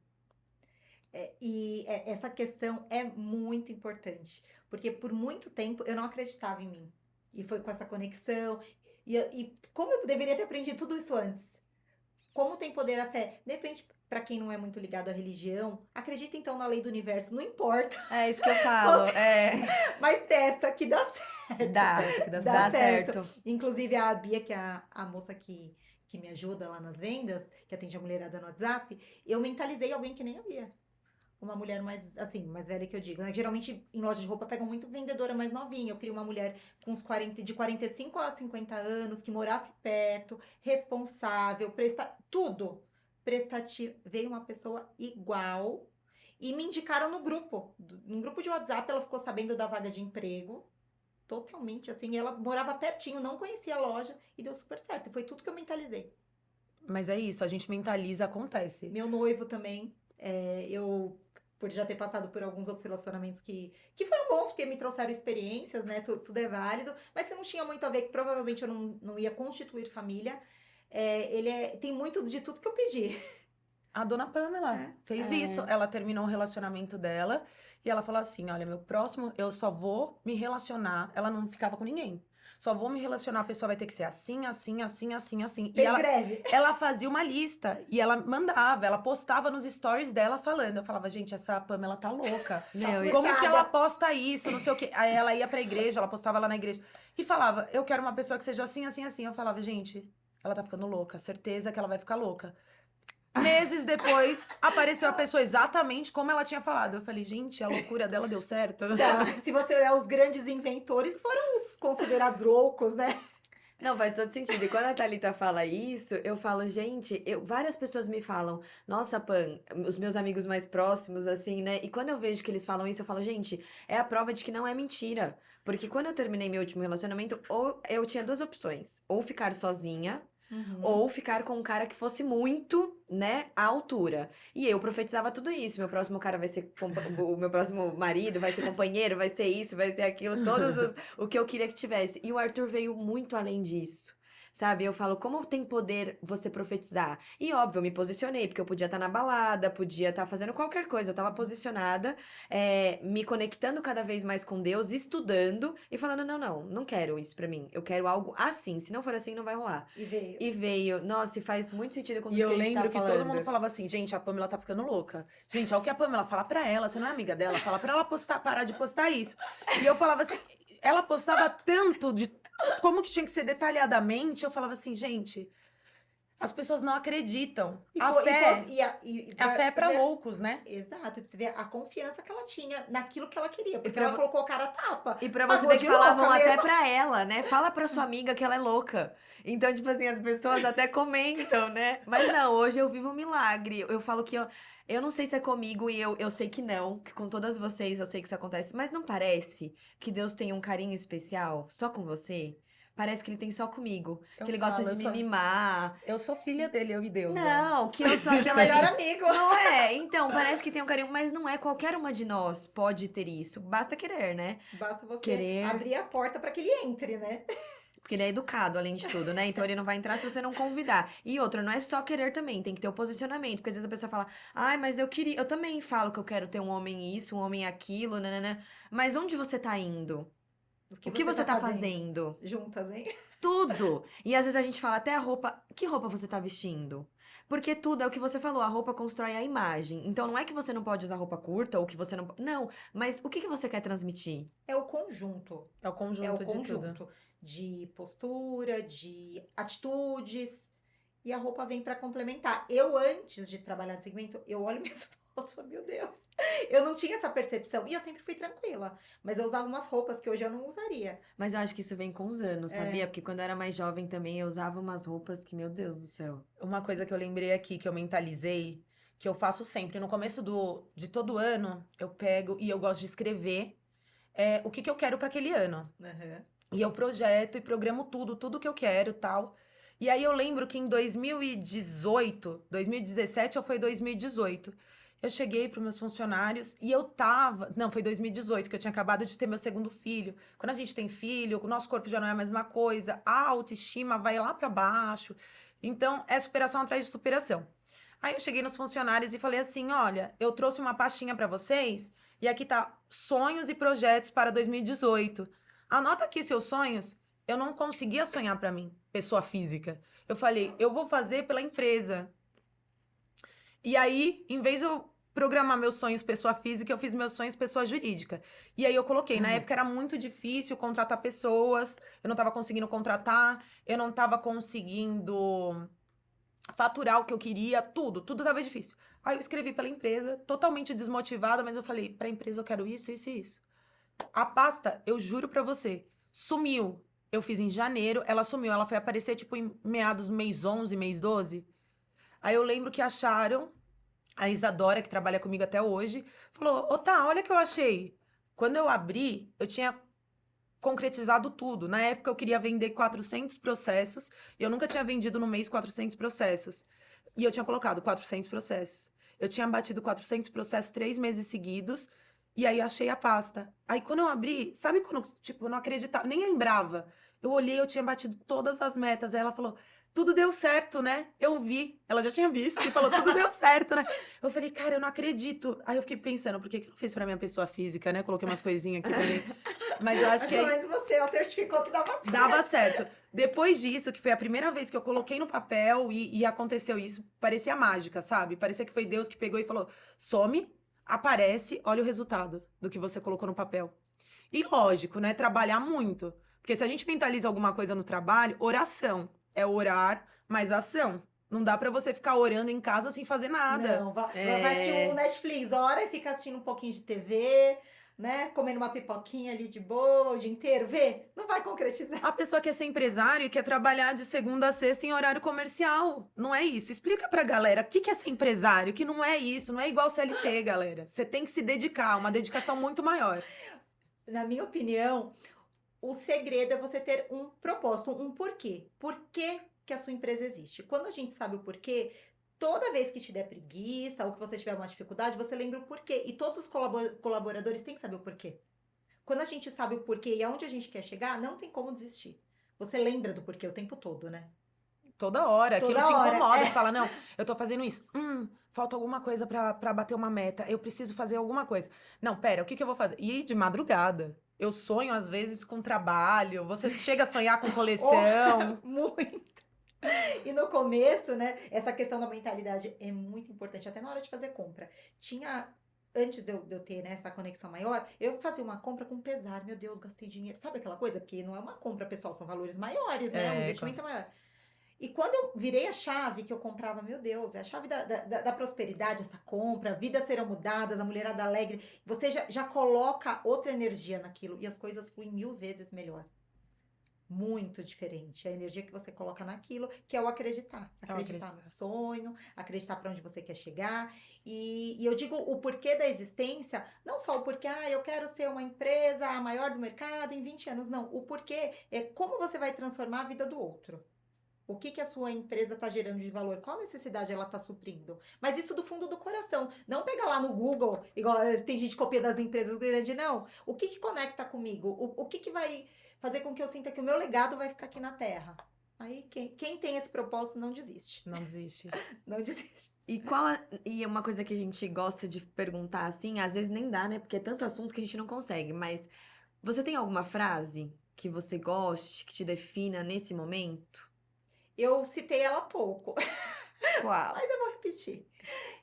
Essa questão é muito importante, porque por muito tempo eu não acreditava em mim. E foi com essa conexão. E como eu deveria ter aprendido tudo isso antes? Como tem poder a fé? De repente, para quem não é muito ligado à religião, acredita então na lei do universo, não importa, É isso que eu falo. mas testa que dá certo. Dá, Dá dá certo. certo. Inclusive a Bia, que é a moça que me ajuda lá nas vendas, que atende a mulherada no WhatsApp, eu mentalizei alguém que nem a Bia. Uma mulher mais, assim, mais velha que eu digo, né? Geralmente, em loja de roupa, pegam muito vendedora mais novinha. Eu queria uma mulher com uns 40, de 45 a 50 anos, que morasse perto, responsável, tudo. Prestativa. Veio uma pessoa igual e me indicaram no grupo. Num grupo de WhatsApp, ela ficou sabendo da vaga de emprego. Totalmente, assim. Ela morava pertinho, não conhecia a loja e deu super certo. Foi tudo que eu mentalizei. Mas é isso, a gente mentaliza, acontece. Meu noivo também, eu, por já ter passado por alguns outros relacionamentos que foram bons, porque me trouxeram experiências, né? Tudo é válido, mas que não tinha muito a ver, que provavelmente eu não ia constituir família. Tem muito de tudo que eu pedi. A dona Pamela fez isso. Ela terminou o relacionamento dela e ela falou assim: olha, meu próximo, eu só vou me relacionar. Ela não ficava com ninguém. Só vou me relacionar, a pessoa vai ter que ser assim, assim, assim, assim, assim. Fez greve. Ela fazia uma lista e ela mandava, ela postava nos stories dela falando. Eu falava, gente, essa Pamela tá louca. Meu, Como que ela posta isso, não sei o quê. Aí ela ia pra igreja, ela postava lá na igreja. E falava, eu quero uma pessoa que seja assim, assim, assim. Eu falava, gente, ela tá ficando louca. Certeza que ela vai ficar louca. Meses depois, apareceu a pessoa exatamente como ela tinha falado. Eu falei, gente, a loucura dela deu certo. Se você olhar, os grandes inventores foram os considerados loucos, né? Não, faz todo sentido. E quando a Thalita fala isso, eu falo, gente, várias pessoas me falam, nossa, Pan, os meus amigos mais próximos, assim, né? E quando eu vejo que eles falam isso, eu falo, gente, é a prova de que não é mentira. Porque quando eu terminei meu último relacionamento, ou eu tinha 2 opções. Ou ficar sozinha, ou ficar com um cara que fosse muito, né, à altura. E eu profetizava tudo isso. Meu próximo cara vai ser o meu próximo marido, vai ser companheiro, vai ser isso, vai ser aquilo, o que eu queria que tivesse. E o Arthur veio muito além disso. sabe? Eu falo, como tem poder você profetizar? E óbvio, eu me posicionei, porque eu podia estar na balada, podia estar fazendo qualquer coisa. Eu tava posicionada, me conectando cada vez mais com Deus, estudando e falando, não quero isso pra mim. Eu quero algo assim. Se não for assim, não vai rolar. E veio. E veio. Nossa, e faz muito sentido com E tudo eu que a gente tá lembro que falando. todo mundo falava assim, gente, a Pamela tá ficando louca. Gente, olha o que a Pamela fala pra ela, você não é amiga dela, fala pra ela postar, parar de postar isso. E eu falava assim, ela postava tanto de como que tinha que ser detalhadamente, eu falava assim, gente, as pessoas não acreditam. A fé é pra loucos, né? Exato, e pra você ver a confiança que ela tinha naquilo que ela queria, porque pra ela vo- colocou a cara a tapa. E pra você Pagou ver que de louca falavam até mesmo. pra ela, né? Fala pra sua amiga que ela é louca. Então, tipo assim, as pessoas até comentam, né? Mas não, hoje eu vivo um milagre. Eu falo que eu não sei se é comigo e eu sei que não, que com todas vocês eu sei que isso acontece, mas não parece que Deus tem um carinho especial só com você? Parece que ele tem só comigo. Eu Que ele gosta falo, de me mimar. Eu sou filha dele, eu e Deus. Não, que eu sou Meu aquela melhor amigo. Não é? Então, parece que tem um carinho, mas não é. Qualquer uma de nós pode ter isso. Basta querer, né? Basta você Querer. abrir a porta pra que ele entre, né? Porque ele é educado, além de tudo, né? Então ele não vai entrar se você não convidar. E outra, não é só querer também, tem que ter o posicionamento. Porque às vezes a pessoa fala, ai, mas eu queria. Eu também falo que eu quero ter um homem isso, um homem aquilo, né? Mas onde você tá indo? O que você tá fazendo? Juntas, hein? Tudo! E às vezes a gente fala até a roupa. Que roupa você tá vestindo? Porque tudo é o que você falou, a roupa constrói a imagem. Então não é que você não pode usar roupa curta ou que você não. Não, mas o que você quer transmitir? É o conjunto. É o conjunto É o de tudo. conjunto de postura, de atitudes. E a roupa vem pra complementar. Eu, antes de trabalhar no segmento, eu olho minhas fotos e falo, meu Deus. Eu não tinha essa percepção. E eu sempre fui tranquila. Mas eu usava umas roupas que hoje eu não usaria. Mas eu acho que isso vem com os anos, sabia? Porque quando eu era mais jovem também, eu usava umas roupas que, meu Deus do céu. Uma coisa que eu lembrei aqui, que eu mentalizei, que eu faço sempre, no começo de todo ano, eu pego e eu gosto de escrever o que eu quero para aquele ano. E eu projeto e programo tudo que eu quero, tal. E aí eu lembro que em 2017 ou foi 2018, eu cheguei para meus funcionários e eu tava... Não, foi 2018, que eu tinha acabado de ter meu segundo filho. Quando a gente tem filho, o nosso corpo já não é a mesma coisa, a autoestima vai lá para baixo. Então, é superação atrás de superação. Aí eu cheguei nos funcionários e falei assim, olha, eu trouxe uma pastinha para vocês e aqui tá sonhos e projetos para 2018. Anota aqui seus sonhos. Eu não conseguia sonhar para mim, pessoa física. Eu falei, eu vou fazer pela empresa. E aí, em vez de eu programar meus sonhos pessoa física, eu fiz meus sonhos pessoa jurídica. E aí eu coloquei, na época era muito difícil contratar pessoas, eu não tava conseguindo contratar, eu não tava conseguindo faturar o que eu queria, tudo tava difícil. Aí eu escrevi pela empresa, totalmente desmotivada, mas eu falei, pra empresa eu quero isso, isso e isso. A pasta, eu juro pra você, sumiu. Eu fiz em janeiro, ela sumiu, ela foi aparecer tipo em meados do mês 11, mês 12. Aí eu lembro que acharam, a Isadora, que trabalha comigo até hoje, falou, ô tá, olha o que eu achei. Quando eu abri, eu tinha concretizado tudo. Na época eu queria vender 400 processos, e eu nunca tinha vendido no mês 400 processos. E eu tinha colocado 400 processos. Eu tinha batido 400 processos 3 meses seguidos, e aí achei a pasta. Aí quando eu abri, sabe quando, tipo, eu não acreditava, nem lembrava. Eu olhei, eu tinha batido todas as metas. Aí ela falou, tudo deu certo, né? Eu vi. Ela já tinha visto e falou, tudo deu certo, né? Eu falei, cara, eu não acredito. Aí eu fiquei pensando, por que eu não fiz pra minha pessoa física, né? Coloquei umas coisinhas aqui também. Mas eu acho que Pelo menos você certificou que dava certo. dava certo. Depois disso, que foi a primeira vez que eu coloquei no papel e aconteceu isso, parecia mágica, sabe? Parecia que foi Deus que pegou e falou, some, aparece, olha o resultado do que você colocou no papel. E lógico, né? Trabalhar muito. Porque se a gente mentaliza alguma coisa no trabalho, oração. É orar, mais ação. Não dá pra você ficar orando em casa sem fazer nada. Não, vai assistir um Netflix, ora e fica assistindo um pouquinho de TV, né? Comendo uma pipoquinha ali de boa o dia inteiro, vê? Não vai concretizar. A pessoa quer ser empresário e quer trabalhar de segunda a sexta em horário comercial. Não é isso. Explica pra galera o que é ser empresário, que não é isso, não é igual CLT, galera. Você tem que se dedicar, uma dedicação muito maior. Na minha opinião, o segredo é você ter um propósito, um porquê. Por que a sua empresa existe? Quando a gente sabe o porquê, toda vez que te der preguiça ou que você tiver uma dificuldade, você lembra o porquê. E todos os colaboradores têm que saber o porquê. Quando a gente sabe o porquê e aonde a gente quer chegar, não tem como desistir. Você lembra do porquê o tempo todo, né? Toda hora, aquilo Toda te hora, incomoda. é. Você fala, não, eu tô fazendo isso. Falta alguma coisa pra bater uma meta. Eu preciso fazer alguma coisa. Não, pera, o que que eu vou fazer? E de madrugada. Eu sonho, às vezes, com trabalho. Você chega a sonhar com Oh, coleção. muito. E no começo, né, essa questão da mentalidade é muito importante, até na hora de fazer compra. Tinha, antes de eu ter, né, essa conexão maior, eu fazia uma compra com pesar. Meu Deus, gastei dinheiro. Sabe aquela coisa? Porque não é uma compra, pessoal, são valores maiores, né? O É, investimento é maior. E quando eu virei a chave que eu comprava, meu Deus, é a chave da prosperidade, essa compra, vidas serão mudadas, a mulherada alegre, você já coloca outra energia naquilo e as coisas fluem 1000 vezes melhor. Muito diferente. A energia que você coloca naquilo, que é o acreditar. É o Acreditar no acreditar. sonho, acreditar para onde você quer chegar. E eu digo o porquê da existência, não só o porquê, eu quero ser uma empresa a maior do mercado em 20 anos. Não, o porquê é como você vai transformar a vida do outro. O que a sua empresa está gerando de valor? Qual necessidade ela está suprindo? Mas isso do fundo do coração. Não pega lá no Google, igual tem gente que copia das empresas grandes, não. O que conecta comigo? O que vai fazer com que eu sinta que o meu legado vai ficar aqui na Terra? Aí quem tem esse propósito não desiste. Não desiste. Não desiste. E uma coisa que a gente gosta de perguntar assim, às vezes nem dá, né? Porque é tanto assunto que a gente não consegue. Mas você tem alguma frase que você goste, que te defina nesse momento? Eu citei ela há pouco, Qual? mas eu vou repetir.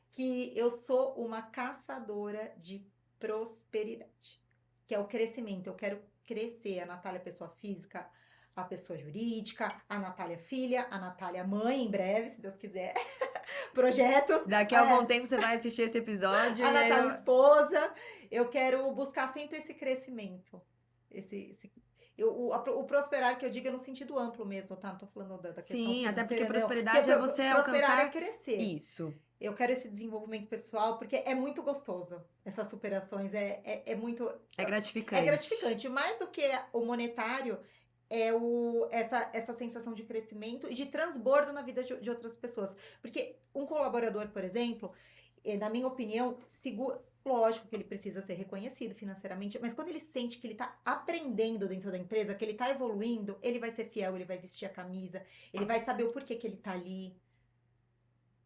Que eu sou uma caçadora de prosperidade. Que é o crescimento. Eu quero crescer. A Natália pessoa física, a pessoa jurídica, a Natália filha, a Natália mãe, em breve, se Deus quiser. Projetos. Daqui a algum tempo você vai assistir esse episódio A e aí Natália esposa. Eu quero buscar sempre esse crescimento. O prosperar que eu digo é no sentido amplo mesmo, tá? Não tô falando da questão Sim, até porque financeira, não. prosperidade é você Prosperar alcançar é crescer. isso. Eu quero esse desenvolvimento pessoal, porque é muito gostoso. Essas superações é muito... É gratificante. É gratificante. Mais do que o monetário, é essa sensação de crescimento e de transbordo na vida de outras pessoas. Porque um colaborador, por exemplo, na minha opinião, lógico que ele precisa ser reconhecido financeiramente, mas quando ele sente que ele tá aprendendo dentro da empresa, que ele tá evoluindo, ele vai ser fiel, ele vai vestir a camisa, ele vai saber o porquê que ele tá ali.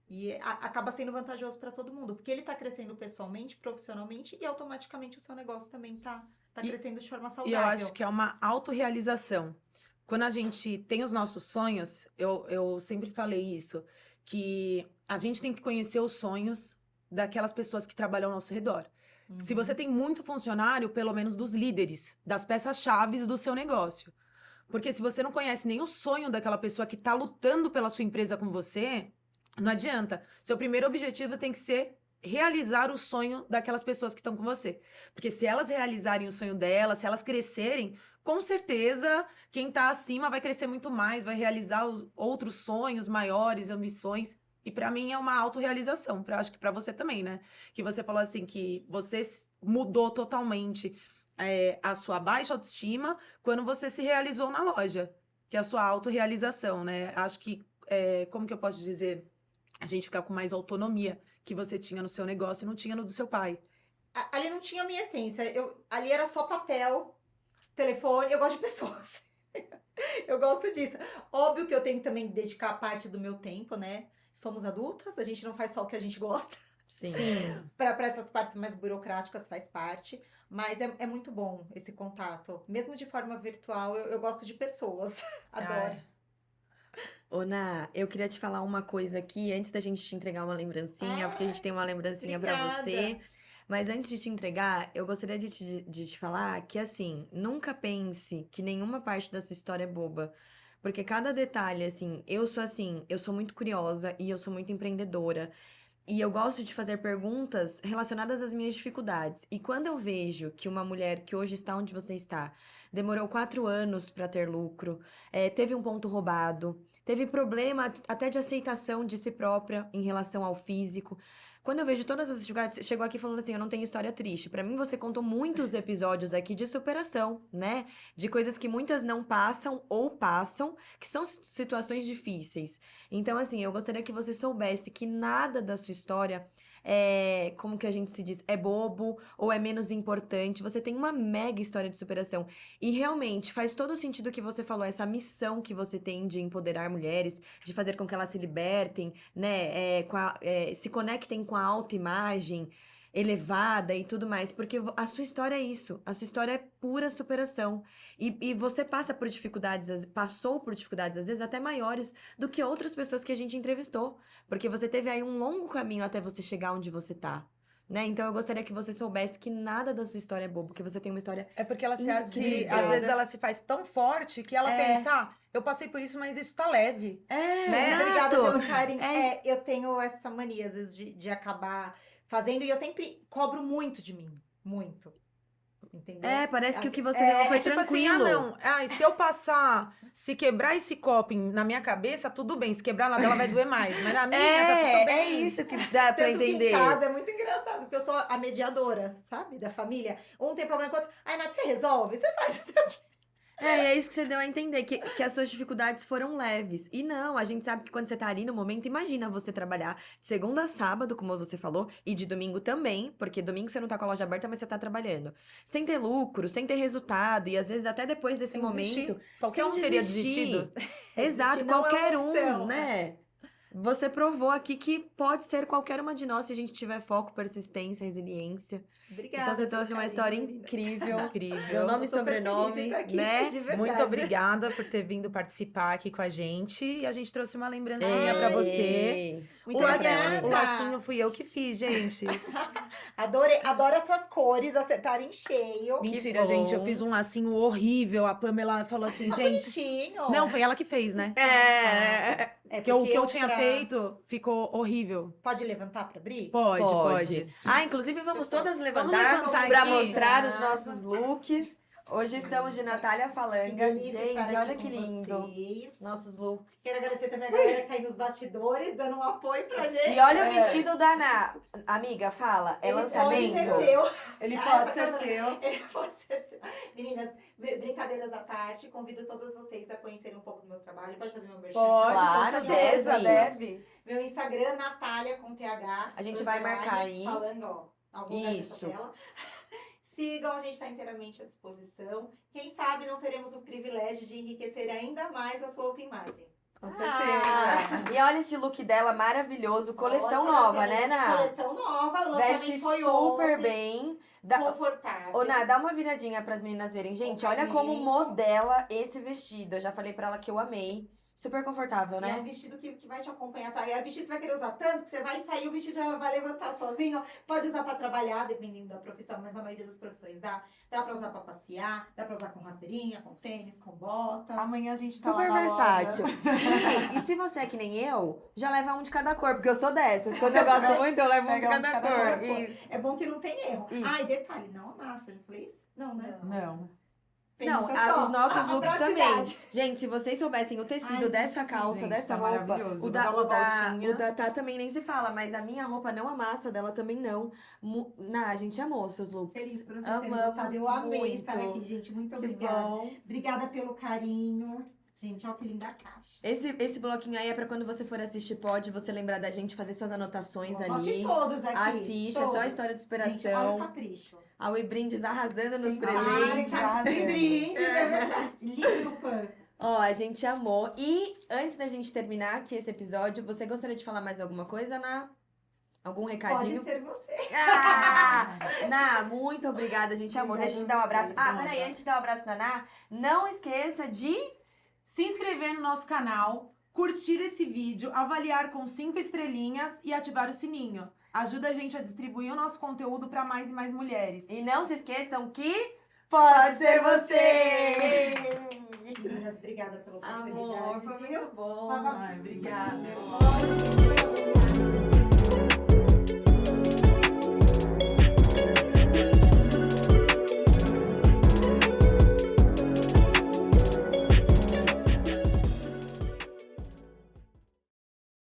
E acaba sendo vantajoso para todo mundo, porque ele tá crescendo pessoalmente, profissionalmente, e automaticamente o seu negócio também tá crescendo de forma E saudável. eu acho que é uma autorrealização. Quando a gente tem os nossos sonhos, eu sempre falei isso, que a gente tem que conhecer os sonhos daquelas pessoas que trabalham ao nosso redor. Se você tem muito funcionário, pelo menos dos líderes, das peças-chaves do seu negócio. Porque se você não conhece nem o sonho daquela pessoa que tá lutando pela sua empresa com você, não adianta. Seu primeiro objetivo tem que ser realizar o sonho daquelas pessoas que estão com você. Porque se elas realizarem o sonho delas, se elas crescerem, com certeza quem tá acima vai crescer muito mais, vai realizar outros sonhos maiores, ambições. E pra mim é uma autorrealização. Acho que pra você também, né? Que você falou assim que você mudou totalmente a sua baixa autoestima quando você se realizou na loja. Que é a sua autorrealização, né? Acho que, como que eu posso dizer? A gente ficar com mais autonomia que você tinha no seu negócio e não tinha no do seu pai. Ali não tinha a minha essência. Ali era só papel, telefone. Eu gosto de pessoas. Eu gosto disso. Óbvio que eu tenho que também dedicar parte do meu tempo, né? Somos adultas, a gente não faz só o que a gente gosta. Sim. Para essas partes mais burocráticas faz parte. Mas é muito bom esse contato. Mesmo de forma virtual, eu gosto de pessoas. Adoro. Ana, eu queria te falar uma coisa aqui, antes da gente te entregar uma lembrancinha, porque a gente tem uma lembrancinha pra Obrigada. você. Mas antes de te entregar, eu gostaria de te falar que, assim, nunca pense que nenhuma parte da sua história é boba. Porque cada detalhe, assim, eu sou muito curiosa e eu sou muito empreendedora. E eu gosto de fazer perguntas relacionadas às minhas dificuldades. E quando eu vejo que uma mulher que hoje está onde você está, demorou 4 anos para ter lucro, teve um ponto roubado, teve problema até de aceitação de si própria em relação ao físico. Quando eu vejo todas as dificuldades, chegou aqui falando assim, eu não tenho história triste. Pra mim, você contou muitos episódios aqui de superação, né? De coisas que muitas não passam ou passam, que são situações difíceis. Então, assim, eu gostaria que você soubesse que nada da sua história como que a gente se diz? É bobo ou é menos importante. Você tem uma mega história de superação. E realmente faz todo sentido o que você falou, essa missão que você tem de empoderar mulheres, de fazer com que elas se libertem, né? Se conectem com a autoimagem elevada e tudo mais, porque a sua história é isso, a sua história é pura superação, e você passou por dificuldades às vezes até maiores do que outras pessoas que a gente entrevistou, porque você teve aí um longo caminho até você chegar onde você tá, né? Então eu gostaria que você soubesse que nada da sua história é bobo, que você tem uma história É porque ela incrível. às vezes ela se faz tão forte que ela pensa, eu passei por isso, mas isso tá leve. Né? Exato. Obrigada pelo carinho. Eu tenho essa mania, às vezes, de acabar fazendo, e eu sempre cobro muito de mim. Muito. Entendeu? Parece que o que você ganhou foi tipo tranquilo. assim, não. Se eu passar, se quebrar esse copo na minha cabeça, tudo bem. Se quebrar na dela vai doer mais. Mas na minha, tá tudo bem. É isso que dá pra Tanto que entender. em casa é muito engraçado, porque eu sou a mediadora, sabe? Da família. Um tem problema com o outro. Aí, Nath, você resolve? Você faz o seu... É isso que você deu a entender, que as suas dificuldades foram leves. E não, a gente sabe que quando você tá ali no momento, imagina você trabalhar de segunda a sábado, como você falou, e de domingo também, porque domingo você não tá com a loja aberta, mas você tá trabalhando. Sem ter lucro, sem ter resultado, e às vezes até depois desse Sem momento... desistir. Qualquer um teria desistido. Exato, Desistir não é qualquer uma opção. né? Você provou aqui que pode ser qualquer uma de nós se a gente tiver foco, persistência, resiliência. Obrigada. Então você trouxe pelo uma carinho, história meninas. incrível. Incrível. Meu nome e Tô super sobrenome, feliz de estar aqui, né? de verdade. Muito obrigada por ter vindo participar aqui com a gente. E a gente trouxe uma lembrancinha pra você. Ei. Muito O lacinho, obrigada. o lacinho fui eu que fiz, gente. Adoro essas cores, acertaram em cheio. Mentira, bom. gente. Eu fiz um lacinho horrível. A Pamela falou assim, gente... Bonitinho. Não, foi ela que fez, né? É Porque o que eu porque tinha feito ficou horrível. Pode levantar pra abrir? Pode. Inclusive vamos todas Vamos levantar levantar pra aqui. mostrar os nossos looks. Hoje estamos de Natália Falanga. delícia Gente, estar olha aqui que com lindo. vocês. Nossos looks. Quero agradecer também a galera que tá aí nos bastidores, dando um apoio pra gente. E olha o vestido da Ana. Amiga, fala. É Ele lançamento? pode ser seu. Ele pode ser seu. Ele pode ser seu. Meninas, brincadeiras à parte, convido todas vocês a conhecerem um pouco do meu trabalho. Pode fazer meu merchan? Claro, com certeza, deve. Meu Instagram, Natália com TH. A gente vai marcar aí. Falando, ó, algum lugar dessa Isso. tela. Sigam, a gente está inteiramente à disposição. Quem sabe não teremos o privilégio de enriquecer ainda mais a sua autoimagem. Com E olha esse look dela maravilhoso. Coleção Outra nova, coisa, né, Ná? Coleção nova, o lançamento Veste foi super ontem, bem. confortável. Ô, Ná, dá uma viradinha pras meninas verem. Gente, olha como modela esse vestido. Eu já falei pra ela que eu amei. Super confortável, É né? um vestido que vai te acompanhar. Sabe? É um vestido que você vai querer usar tanto que você vai sair, o vestido já vai levantar sozinho. Pode usar pra trabalhar, dependendo da profissão, mas na maioria das profissões dá. Dá pra usar pra passear, dá pra usar com rasteirinha, com tênis, com bota. Amanhã a gente tá Super lá na versátil. loja. E se você é que nem eu, já leva um de cada cor, porque eu sou dessas. Quando eu gosto muito, eu levo um de cada cor. Isso. É bom que não tem erro. Isso. E detalhe, não amassa. Já falei isso? Não, né? Não. Não, Pensa só, os nossos a looks também. praticidade. Gente, se vocês soubessem o tecido dessa calça, gente, dessa tá roupa, maravilhoso. o Vou dar uma voltinha. da Tá também nem se fala, mas a minha roupa não amassa, dela também não. A gente amou seus looks. Feliz por vocês terem Amamos gostado. Eu amei muito. estar aqui, gente. Muito Que obrigada. bom. Obrigada pelo carinho. Gente, olha que linda a caixa. Esse bloquinho aí é pra quando você for assistir Pod, você lembrar da gente, fazer suas anotações Eu gosto de ali. todos aqui. Assiste, é só a história de Gente, olha o superação. capricho. A Oi Brindes arrasando nos Tem presentes. várias, tem brindes, é verdade. Lindo, Pan. Ó, a gente amou. E antes da gente terminar aqui esse episódio, você gostaria de falar mais alguma coisa, Ana? Algum recadinho? Pode ser você. Ná, muito obrigada, a gente amou. Obrigada Deixa eu te dar um a abraço. vocês, Peraí, Ana. antes de dar um abraço na Ná, não esqueça de... Se inscrever no nosso canal, curtir esse vídeo, avaliar com 5 estrelinhas e ativar o sininho. Ajuda a gente a distribuir o nosso conteúdo para mais e mais mulheres. E não se esqueçam que pode ser você! Meninas, obrigada pela oportunidade. Amor, foi viu? muito bom. Tava Ai, obrigada.